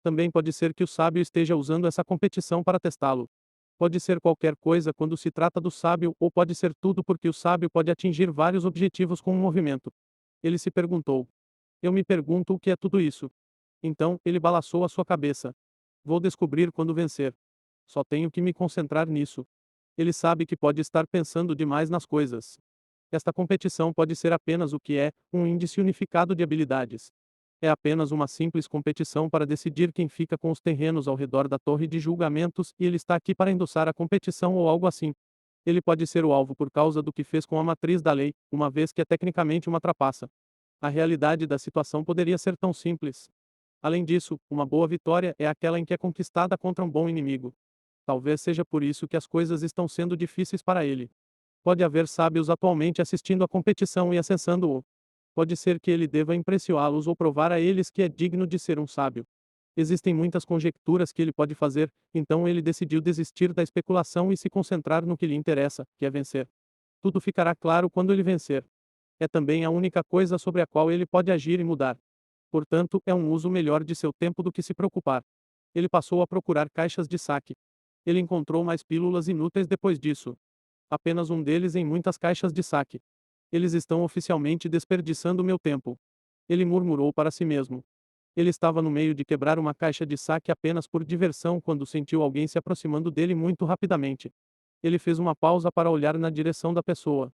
Também pode ser que o sábio esteja usando essa competição para testá-lo. Pode ser qualquer coisa quando se trata do sábio, ou pode ser tudo porque o sábio pode atingir vários objetivos com um movimento. Ele se perguntou. Eu me pergunto o que é tudo isso. Então, ele balançou a sua cabeça. Vou descobrir quando vencer. Só tenho que me concentrar nisso. Ele sabe que pode estar pensando demais nas coisas. Esta competição pode ser apenas o que é, um índice unificado de habilidades. É apenas uma simples competição para decidir quem fica com os terrenos ao redor da torre de julgamentos e ele está aqui para endossar a competição ou algo assim. Ele pode ser o alvo por causa do que fez com a matriz da lei, uma vez que é tecnicamente uma trapaça. A realidade da situação poderia ser tão simples. Além disso, uma boa vitória é aquela em que é conquistada contra um bom inimigo. Talvez seja por isso que as coisas estão sendo difíceis para ele. Pode haver sábios atualmente assistindo à competição e acessando-o. Pode ser que ele deva impressioná-los ou provar a eles que é digno de ser um sábio. Existem muitas conjecturas que ele pode fazer, então ele decidiu desistir da especulação e se concentrar no que lhe interessa, que é vencer. Tudo ficará claro quando ele vencer. É também a única coisa sobre a qual ele pode agir e mudar. Portanto, é um uso melhor de seu tempo do que se preocupar. Ele passou a procurar caixas de saque. Ele encontrou mais pílulas inúteis depois disso. Apenas um deles em muitas caixas de saque. Eles estão oficialmente desperdiçando meu tempo. Ele murmurou para si mesmo. Ele estava no meio de quebrar uma caixa de saque apenas por diversão quando sentiu alguém se aproximando dele muito rapidamente. Ele fez uma pausa para olhar na direção da pessoa.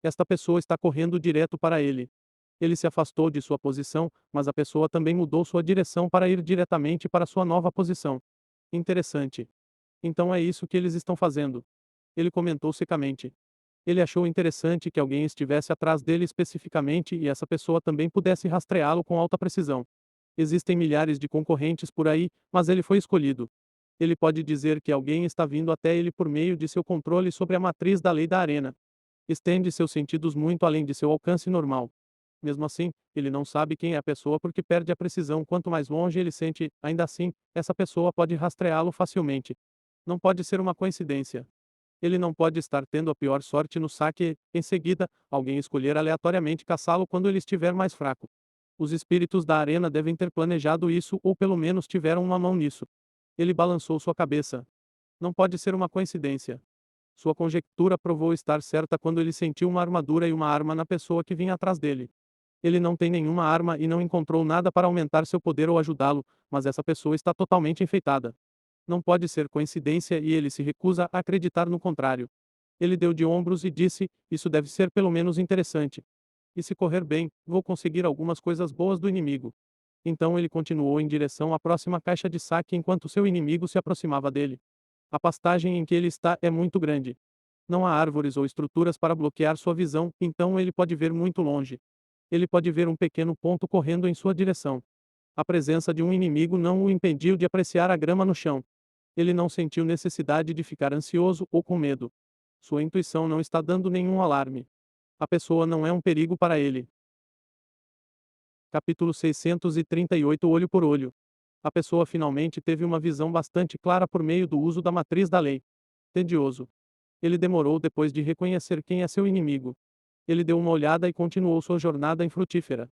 Esta pessoa está correndo direto para ele. Ele se afastou de sua posição, mas a pessoa também mudou sua direção para ir diretamente para sua nova posição. Interessante. Então é isso que eles estão fazendo. Ele comentou secamente. Ele achou interessante que alguém estivesse atrás dele especificamente e essa pessoa também pudesse rastreá-lo com alta precisão. Existem milhares de concorrentes por aí, mas ele foi escolhido. Ele pode dizer que alguém está vindo até ele por meio de seu controle sobre a matriz da lei da arena. Estende seus sentidos muito além de seu alcance normal. Mesmo assim, ele não sabe quem é a pessoa porque perde a precisão quanto mais longe ele sente, ainda assim, essa pessoa pode rastreá-lo facilmente. Não pode ser uma coincidência. Ele não pode estar tendo a pior sorte no saque e, em seguida, alguém escolher aleatoriamente caçá-lo quando ele estiver mais fraco. Os espíritos da arena devem ter planejado isso ou pelo menos tiveram uma mão nisso. Ele balançou sua cabeça. Não pode ser uma coincidência. Sua conjectura provou estar certa quando ele sentiu uma armadura e uma arma na pessoa que vinha atrás dele. Ele não tem nenhuma arma e não encontrou nada para aumentar seu poder ou ajudá-lo, mas essa pessoa está totalmente enfeitada. Não pode ser coincidência e ele se recusa a acreditar no contrário. Ele deu de ombros e disse: Isso deve ser pelo menos interessante. E se correr bem, vou conseguir algumas coisas boas do inimigo. Então ele continuou em direção à próxima caixa de saque enquanto seu inimigo se aproximava dele. A pastagem em que ele está é muito grande. Não há árvores ou estruturas para bloquear sua visão, então ele pode ver muito longe. Ele pode ver um pequeno ponto correndo em sua direção. A presença de um inimigo não o impediu de apreciar a grama no chão. Ele não sentiu necessidade de ficar ansioso ou com medo. Sua intuição não está dando nenhum alarme. A pessoa não é um perigo para ele. Capítulo 638 Olho por olho. A pessoa finalmente teve uma visão bastante clara por meio do uso da matriz da lei. Tedioso. Ele demorou depois de reconhecer quem é seu inimigo. Ele deu uma olhada e continuou sua jornada infrutífera.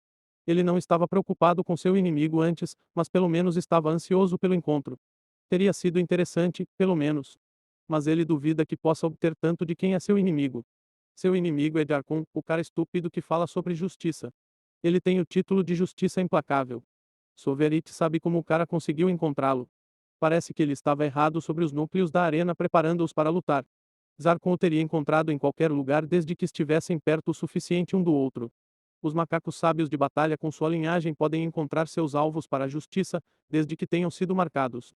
Ele não estava preocupado com seu inimigo antes, mas pelo menos estava ansioso pelo encontro. Teria sido interessante, pelo menos. Mas ele duvida que possa obter tanto de quem é seu inimigo. Seu inimigo é Jarkon, o cara estúpido que fala sobre justiça. Ele tem o título de justiça implacável. Soverit sabe como o cara conseguiu encontrá-lo. Parece que ele estava errado sobre os núcleos da arena preparando-os para lutar. Zarkon o teria encontrado em qualquer lugar desde que estivessem perto o suficiente um do outro. Os macacos sábios de batalha com sua linhagem podem encontrar seus alvos para a justiça, desde que tenham sido marcados.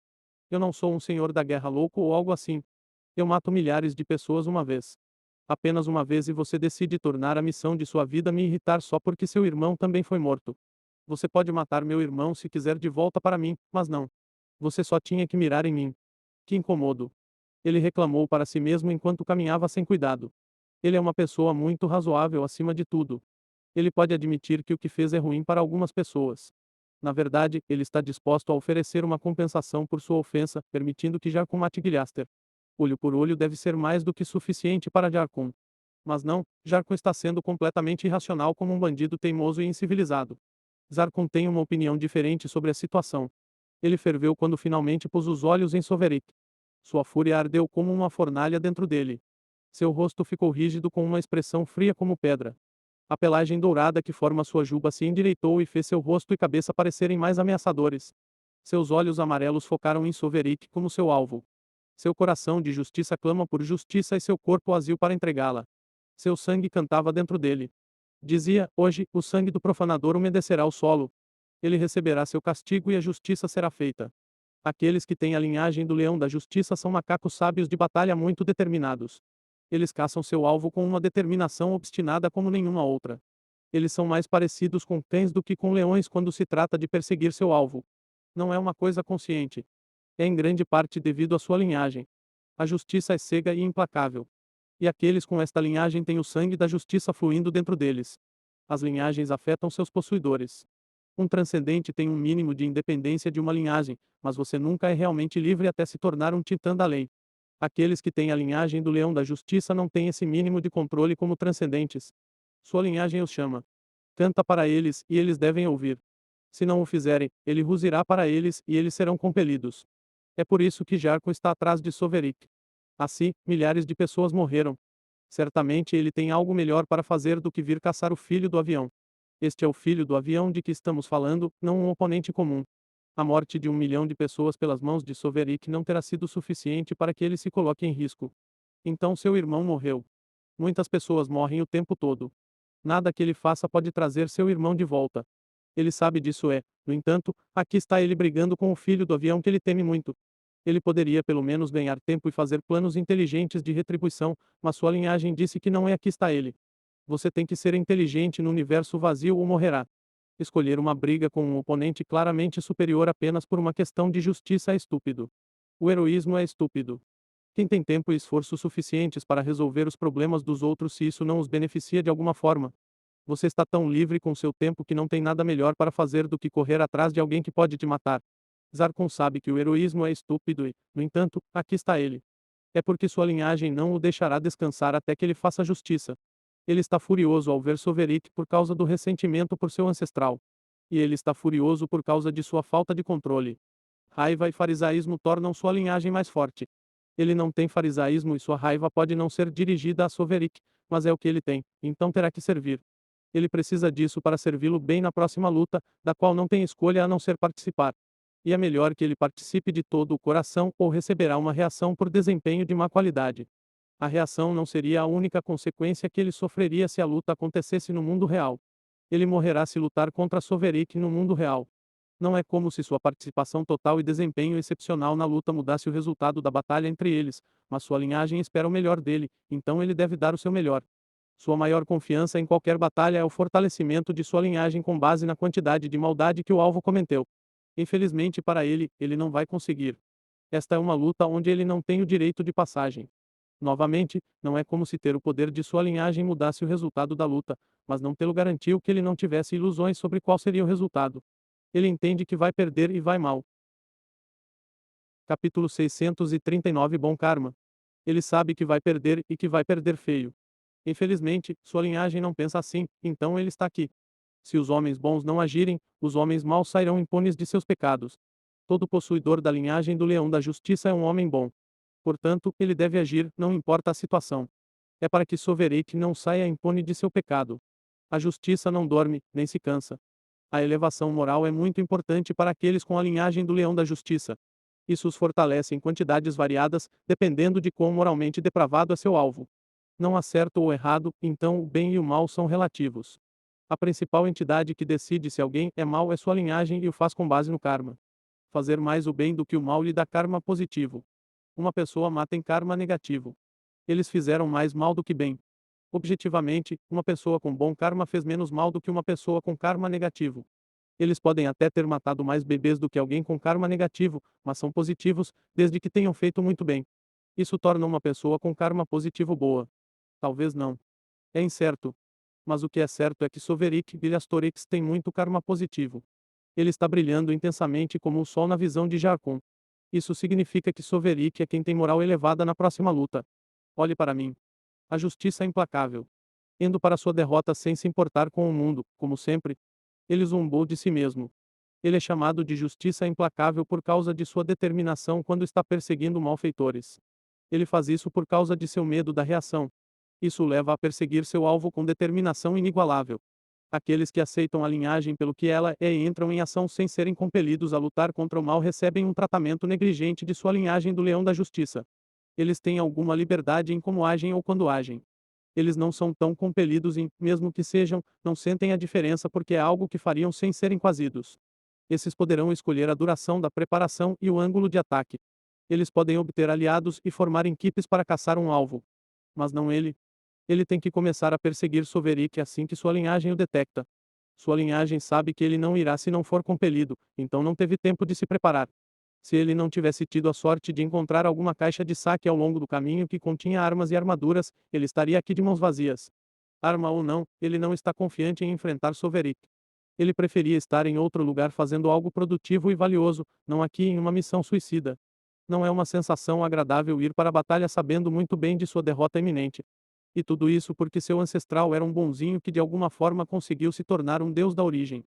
Eu não sou um senhor da guerra louco ou algo assim. Eu mato milhares de pessoas uma vez. Apenas uma vez e você decide tornar a missão de sua vida me irritar só porque seu irmão também foi morto. Você pode matar meu irmão se quiser de volta para mim, mas não. Você só tinha que mirar em mim. Que incomodo. Ele reclamou para si mesmo enquanto caminhava sem cuidado. Ele é uma pessoa muito razoável acima de tudo. Ele pode admitir que o que fez é ruim para algumas pessoas. Na verdade, ele está disposto a oferecer uma compensação por sua ofensa, permitindo que Jarkon mate Gilhaster. Olho por olho deve ser mais do que suficiente para Jarkon. Mas não, Jarkon está sendo completamente irracional como um bandido teimoso e incivilizado. Zarkon tem uma opinião diferente sobre a situação. Ele ferveu quando finalmente pôs os olhos em Soverik. Sua fúria ardeu como uma fornalha dentro dele. Seu rosto ficou rígido com uma expressão fria como pedra. A pelagem dourada que forma sua juba se endireitou e fez seu rosto e cabeça parecerem mais ameaçadores. Seus olhos amarelos focaram em Soverik como seu alvo. Seu coração de justiça clama por justiça e seu corpo azil para entregá-la. Seu sangue cantava dentro dele. Dizia: Hoje, o sangue do profanador umedecerá o solo. Ele receberá seu castigo e a justiça será feita. Aqueles que têm a linhagem do leão da justiça são macacos sábios de batalha muito determinados. Eles caçam seu alvo com uma determinação obstinada como nenhuma outra. Eles são mais parecidos com cães do que com leões quando se trata de perseguir seu alvo. Não é uma coisa consciente. É em grande parte devido à sua linhagem. A justiça é cega e implacável. E aqueles com esta linhagem têm o sangue da justiça fluindo dentro deles. As linhagens afetam seus possuidores. Um transcendente tem um mínimo de independência de uma linhagem, mas você nunca é realmente livre até se tornar um titã da lei. Aqueles que têm a linhagem do leão da justiça não têm esse mínimo de controle como transcendentes. Sua linhagem os chama. Canta para eles, e eles devem ouvir. Se não o fizerem, ele rugirá para eles, e eles serão compelidos. É por isso que Jarkon está atrás de Soverik. Assim, milhares de pessoas morreram. Certamente ele tem algo melhor para fazer do que vir caçar o filho do avião. Este é o filho do avião de que estamos falando, não um oponente comum. A morte de 1 milhão de pessoas pelas mãos de Soverik não terá sido suficiente para que ele se coloque em risco. Então seu irmão morreu. Muitas pessoas morrem o tempo todo. Nada que ele faça pode trazer seu irmão de volta. Ele sabe disso no entanto, aqui está ele brigando com o filho do avião que ele teme muito. Ele poderia pelo menos ganhar tempo e fazer planos inteligentes de retribuição, mas sua linhagem disse que não é aqui está ele. Você tem que ser inteligente no universo vazio ou morrerá. Escolher uma briga com um oponente claramente superior apenas por uma questão de justiça é estúpido. O heroísmo é estúpido. Quem tem tempo e esforço suficientes para resolver os problemas dos outros se isso não os beneficia de alguma forma? Você está tão livre com seu tempo que não tem nada melhor para fazer do que correr atrás de alguém que pode te matar. Zarkon sabe que o heroísmo é estúpido e, no entanto, aqui está ele. É porque sua linhagem não o deixará descansar até que ele faça justiça. Ele está furioso ao ver Soverik por causa do ressentimento por seu ancestral. E ele está furioso por causa de sua falta de controle. Raiva e farisaísmo tornam sua linhagem mais forte. Ele não tem farisaísmo e sua raiva pode não ser dirigida a Soverik, mas é o que ele tem, então terá que servir. Ele precisa disso para servi-lo bem na próxima luta, da qual não tem escolha a não ser participar. E é melhor que ele participe de todo o coração ou receberá uma reação por desempenho de má qualidade. A reação não seria a única consequência que ele sofreria se a luta acontecesse no mundo real. Ele morrerá se lutar contra Sovereign no mundo real. Não é como se sua participação total e desempenho excepcional na luta mudasse o resultado da batalha entre eles, mas sua linhagem espera o melhor dele, então ele deve dar o seu melhor. Sua maior confiança em qualquer batalha é o fortalecimento de sua linhagem com base na quantidade de maldade que o alvo cometeu. Infelizmente para ele, ele não vai conseguir. Esta é uma luta onde ele não tem o direito de passagem. Novamente, não é como se ter o poder de sua linhagem mudasse o resultado da luta, mas não tê-lo garantiu que ele não tivesse ilusões sobre qual seria o resultado. Ele entende que vai perder e vai mal. Capítulo 639 Bom Karma. Ele sabe que vai perder e que vai perder feio. Infelizmente, sua linhagem não pensa assim, então ele está aqui. Se os homens bons não agirem, os homens maus sairão impunes de seus pecados. Todo possuidor da linhagem do leão da justiça é um homem bom. Portanto, ele deve agir, não importa a situação. É para que Sovereign não saia impune de seu pecado. A justiça não dorme, nem se cansa. A elevação moral é muito importante para aqueles com a linhagem do leão da justiça. Isso os fortalece em quantidades variadas, dependendo de quão moralmente depravado é seu alvo. Não há certo ou errado, então o bem e o mal são relativos. A principal entidade que decide se alguém é mau é sua linhagem e o faz com base no karma. Fazer mais o bem do que o mal lhe dá karma positivo. Uma pessoa mata em karma negativo. Eles fizeram mais mal do que bem. Objetivamente, uma pessoa com bom karma fez menos mal do que uma pessoa com karma negativo. Eles podem até ter matado mais bebês do que alguém com karma negativo, mas são positivos, desde que tenham feito muito bem. Isso torna uma pessoa com karma positivo boa. Talvez não. É incerto. Mas o que é certo é que Sovereign Villastorix tem muito karma positivo. Ele está brilhando intensamente como o sol na visão de Jarkon. Isso significa que Sovereign é quem tem moral elevada na próxima luta. Olhe para mim. A justiça é implacável. Indo para sua derrota sem se importar com o mundo, como sempre. Ele zombou de si mesmo. Ele é chamado de justiça implacável por causa de sua determinação quando está perseguindo malfeitores. Ele faz isso por causa de seu medo da reação. Isso o leva a perseguir seu alvo com determinação inigualável. Aqueles que aceitam a linhagem pelo que ela é e entram em ação sem serem compelidos a lutar contra o mal recebem um tratamento negligente de sua linhagem do leão da justiça. Eles têm alguma liberdade em como agem ou quando agem. Eles não são tão compelidos em, mesmo que sejam, não sentem a diferença porque é algo que fariam sem serem quasidos. Esses poderão escolher a duração da preparação e o ângulo de ataque. Eles podem obter aliados e formar equipes para caçar um alvo. Mas não ele. Ele tem que começar a perseguir Sovereign assim que sua linhagem o detecta. Sua linhagem sabe que ele não irá se não for compelido, então não teve tempo de se preparar. Se ele não tivesse tido a sorte de encontrar alguma caixa de saque ao longo do caminho que continha armas e armaduras, ele estaria aqui de mãos vazias. Arma ou não, ele não está confiante em enfrentar Sovereign. Ele preferia estar em outro lugar fazendo algo produtivo e valioso, não aqui em uma missão suicida. Não é uma sensação agradável ir para a batalha sabendo muito bem de sua derrota iminente. E tudo isso porque seu ancestral era um bonzinho que de alguma forma conseguiu se tornar um deus da origem.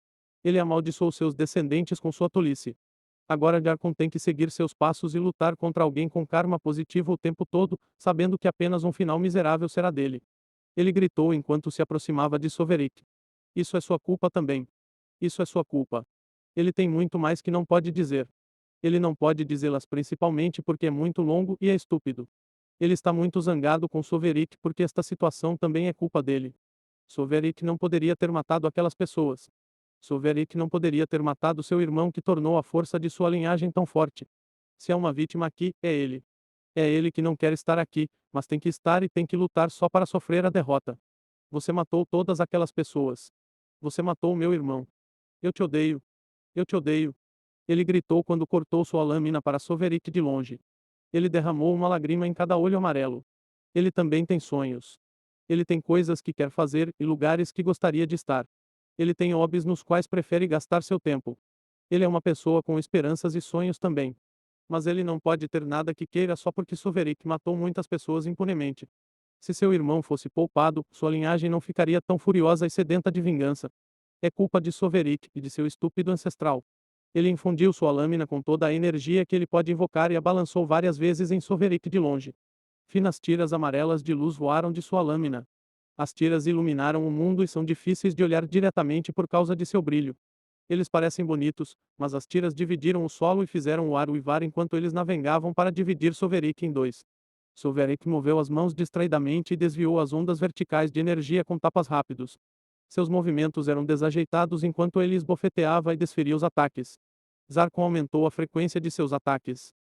Ele amaldiçoou seus descendentes com sua tolice. Agora Jarkon tem que seguir seus passos e lutar contra alguém com karma positivo o tempo todo, sabendo que apenas um final miserável será dele. Ele gritou enquanto se aproximava de Sovereign. Isso é sua culpa também. Isso é sua culpa. Ele tem muito mais que não pode dizer. Ele não pode dizê-las principalmente porque é muito longo e é estúpido. Ele está muito zangado com Sovereign porque esta situação também é culpa dele. Sovereign não poderia ter matado aquelas pessoas. Sovereign não poderia ter matado seu irmão que tornou a força de sua linhagem tão forte. Se há uma vítima aqui, é ele. É ele que não quer estar aqui, mas tem que estar e tem que lutar só para sofrer a derrota. Você matou todas aquelas pessoas. Você matou meu irmão. Eu te odeio. Eu te odeio. Ele gritou quando cortou sua lâmina para Sovereign de longe. Ele derramou uma lágrima em cada olho amarelo. Ele também tem sonhos. Ele tem coisas que quer fazer e lugares que gostaria de estar. Ele tem hobbies nos quais prefere gastar seu tempo. Ele é uma pessoa com esperanças e sonhos também. Mas ele não pode ter nada que queira só porque Sovereign matou muitas pessoas impunemente. Se seu irmão fosse poupado, sua linhagem não ficaria tão furiosa e sedenta de vingança. É culpa de Sovereign e de seu estúpido ancestral. Ele infundiu sua lâmina com toda a energia que ele pode invocar e a balançou várias vezes em Sovereign de longe. Finas tiras amarelas de luz voaram de sua lâmina. As tiras iluminaram o mundo e são difíceis de olhar diretamente por causa de seu brilho. Eles parecem bonitos, mas as tiras dividiram o solo e fizeram o ar uivar enquanto eles navegavam para dividir Sovereign em dois. Sovereign moveu as mãos distraidamente e desviou as ondas verticais de energia com tapas rápidos. Seus movimentos eram desajeitados enquanto ele esbofeteava e desferia os ataques. Zarkon aumentou a frequência de seus ataques.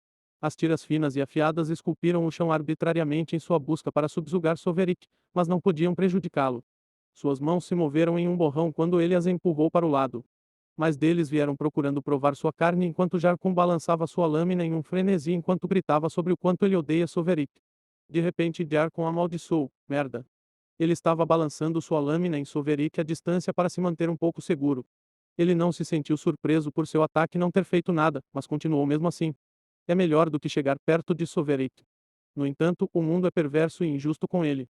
As tiras finas e afiadas esculpiram o chão arbitrariamente em sua busca para subjugar Soverick, mas não podiam prejudicá-lo. Suas mãos se moveram em um borrão quando ele as empurrou para o lado. Mais deles vieram procurando provar sua carne enquanto Jarkon balançava sua lâmina em um frenesi enquanto gritava sobre o quanto ele odeia Soverick. De repente Jarkon amaldiçoou, merda. Ele estava balançando sua lâmina em Soverick à distância para se manter um pouco seguro. Ele não se sentiu surpreso por seu ataque não ter feito nada, mas continuou mesmo assim. É melhor do que chegar perto de Soverick. No entanto, o mundo é perverso e injusto com ele.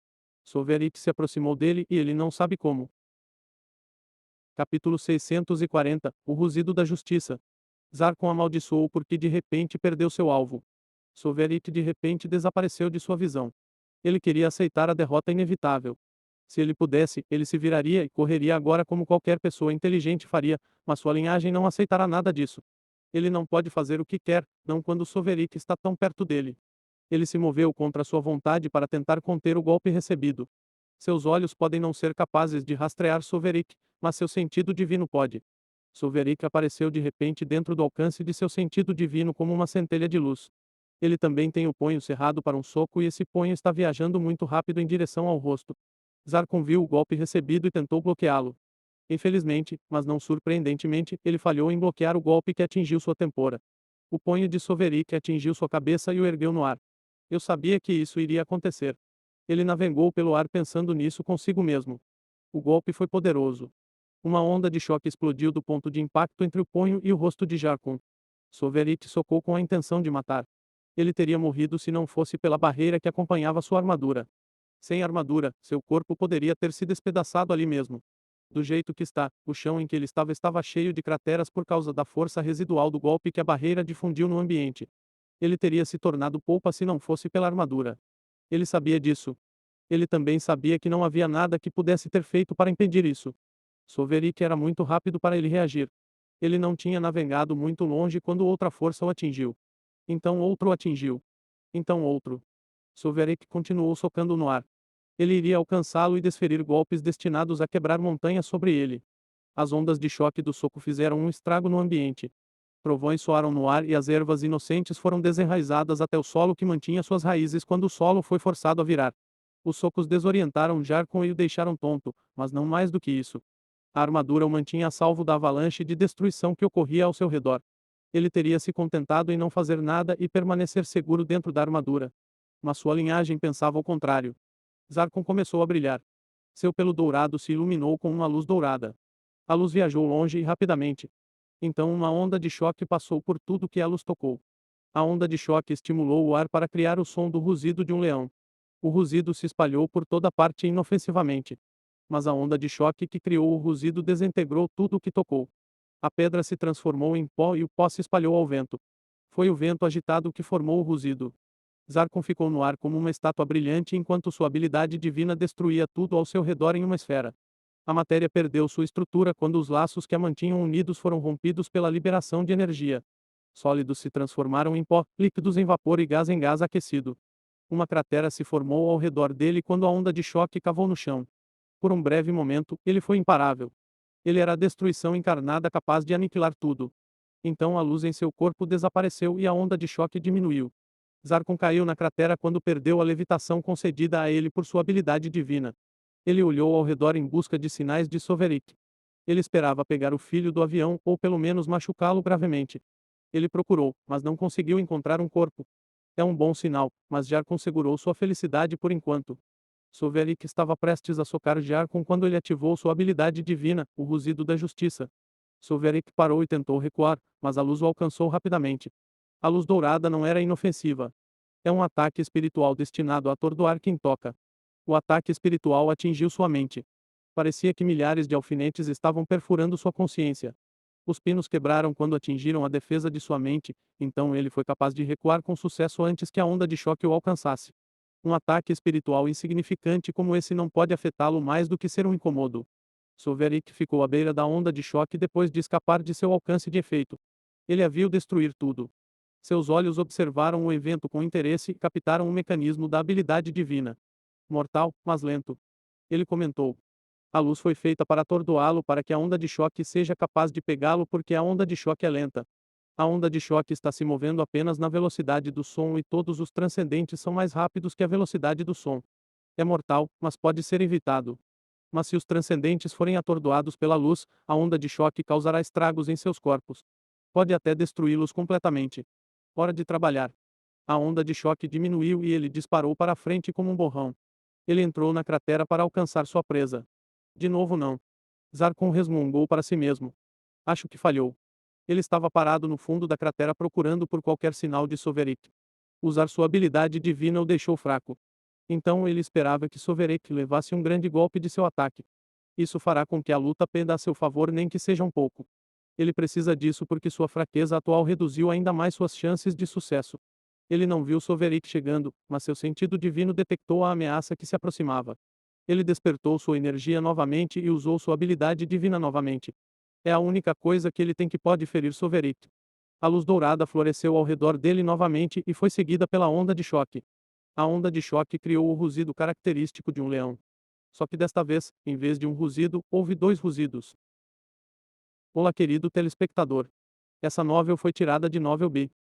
Soverick se aproximou dele e ele não sabe como. Capítulo 640 O Rugido da Justiça. Zarkon amaldiçoou porque de repente perdeu seu alvo. Soverick de repente desapareceu de sua visão. Ele queria aceitar a derrota inevitável. Se ele pudesse, ele se viraria e correria agora como qualquer pessoa inteligente faria, mas sua linhagem não aceitará nada disso. Ele não pode fazer o que quer, não quando Soverick está tão perto dele. Ele se moveu contra sua vontade para tentar conter o golpe recebido. Seus olhos podem não ser capazes de rastrear Soverick, mas seu sentido divino pode. Soverick apareceu de repente dentro do alcance de seu sentido divino como uma centelha de luz. Ele também tem o punho cerrado para um soco e esse punho está viajando muito rápido em direção ao rosto. Zarkon viu o golpe recebido e tentou bloqueá-lo. Infelizmente, mas não surpreendentemente, ele falhou em bloquear o golpe que atingiu sua têmpora. O punho de Soverick atingiu sua cabeça e o ergueu no ar. Eu sabia que isso iria acontecer. Ele navegou pelo ar pensando nisso consigo mesmo. O golpe foi poderoso. Uma onda de choque explodiu do ponto de impacto entre o punho e o rosto de Jarkon. Soverick socou com a intenção de matar. Ele teria morrido se não fosse pela barreira que acompanhava sua armadura. Sem armadura, seu corpo poderia ter se despedaçado ali mesmo. Do jeito que está, o chão em que ele estava cheio de crateras por causa da força residual do golpe que a barreira difundiu no ambiente. Ele teria se tornado polpa se não fosse pela armadura. Ele sabia disso. Ele também sabia que não havia nada que pudesse ter feito para impedir isso. Soverick era muito rápido para ele reagir. Ele não tinha navegado muito longe quando outra força o atingiu. Então outro o atingiu. Então outro. Soverick continuou socando no ar. Ele iria alcançá-lo e desferir golpes destinados a quebrar montanhas sobre ele. As ondas de choque do soco fizeram um estrago no ambiente. Trovões soaram no ar e as ervas inocentes foram desenraizadas até o solo que mantinha suas raízes quando o solo foi forçado a virar. Os socos desorientaram Jarkon e o deixaram tonto, mas não mais do que isso. A armadura o mantinha a salvo da avalanche de destruição que ocorria ao seu redor. Ele teria se contentado em não fazer nada e permanecer seguro dentro da armadura. Mas sua linhagem pensava o contrário. Zarkon começou a brilhar. Seu pelo dourado se iluminou com uma luz dourada. A luz viajou longe e rapidamente. Então uma onda de choque passou por tudo que a luz tocou. A onda de choque estimulou o ar para criar o som do rugido de um leão. O rugido se espalhou por toda parte inofensivamente. Mas a onda de choque que criou o rugido desintegrou tudo o que tocou. A pedra se transformou em pó e o pó se espalhou ao vento. Foi o vento agitado que formou o rugido. Zarkon ficou no ar como uma estátua brilhante enquanto sua habilidade divina destruía tudo ao seu redor em uma esfera. A matéria perdeu sua estrutura quando os laços que a mantinham unidos foram rompidos pela liberação de energia. Sólidos se transformaram em pó, líquidos em vapor e gás em gás aquecido. Uma cratera se formou ao redor dele quando a onda de choque cavou no chão. Por um breve momento, ele foi imparável. Ele era a destruição encarnada capaz de aniquilar tudo. Então a luz em seu corpo desapareceu e a onda de choque diminuiu. Zarkon caiu na cratera quando perdeu a levitação concedida a ele por sua habilidade divina. Ele olhou ao redor em busca de sinais de Soverick. Ele esperava pegar o filho do avião ou pelo menos machucá-lo gravemente. Ele procurou, mas não conseguiu encontrar um corpo. É um bom sinal, mas Jarkon segurou sua felicidade por enquanto. Soverick estava prestes a socar Jarkon quando ele ativou sua habilidade divina, o rugido da justiça. Soverick parou e tentou recuar, mas a luz o alcançou rapidamente. A luz dourada não era inofensiva. É um ataque espiritual destinado a atordoar quem toca. O ataque espiritual atingiu sua mente. Parecia que milhares de alfinetes estavam perfurando sua consciência. Os pinos quebraram quando atingiram a defesa de sua mente, então ele foi capaz de recuar com sucesso antes que a onda de choque o alcançasse. Um ataque espiritual insignificante como esse não pode afetá-lo mais do que ser um incomodo. Sovereign ficou à beira da onda de choque depois de escapar de seu alcance de efeito. Ele a viu destruir tudo. Seus olhos observaram o evento com interesse e captaram o mecanismo da habilidade divina. Mortal, mas lento. Ele comentou. A luz foi feita para atordoá-lo para que a onda de choque seja capaz de pegá-lo porque a onda de choque é lenta. A onda de choque está se movendo apenas na velocidade do som e todos os transcendentes são mais rápidos que a velocidade do som. É mortal, mas pode ser evitado. Mas se os transcendentes forem atordoados pela luz, a onda de choque causará estragos em seus corpos. Pode até destruí-los completamente. Hora de trabalhar. A onda de choque diminuiu e ele disparou para a frente como um borrão. Ele entrou na cratera para alcançar sua presa. De novo não. Zarkon resmungou para si mesmo. Acho que falhou. Ele estava parado no fundo da cratera procurando por qualquer sinal de Sovereign. Usar sua habilidade divina o deixou fraco. Então ele esperava que Sovereign levasse um grande golpe de seu ataque. Isso fará com que a luta penda a seu favor nem que seja um pouco. Ele precisa disso porque sua fraqueza atual reduziu ainda mais suas chances de sucesso. Ele não viu Sovereign chegando, mas seu sentido divino detectou a ameaça que se aproximava. Ele despertou sua energia novamente e usou sua habilidade divina novamente. É a única coisa que ele tem que pode ferir Sovereign. A luz dourada floresceu ao redor dele novamente e foi seguida pela onda de choque. A onda de choque criou o rugido característico de um leão. Só que desta vez, em vez de um rugido, houve dois rugidos. Olá, querido telespectador. Essa novel foi tirada de Novel B.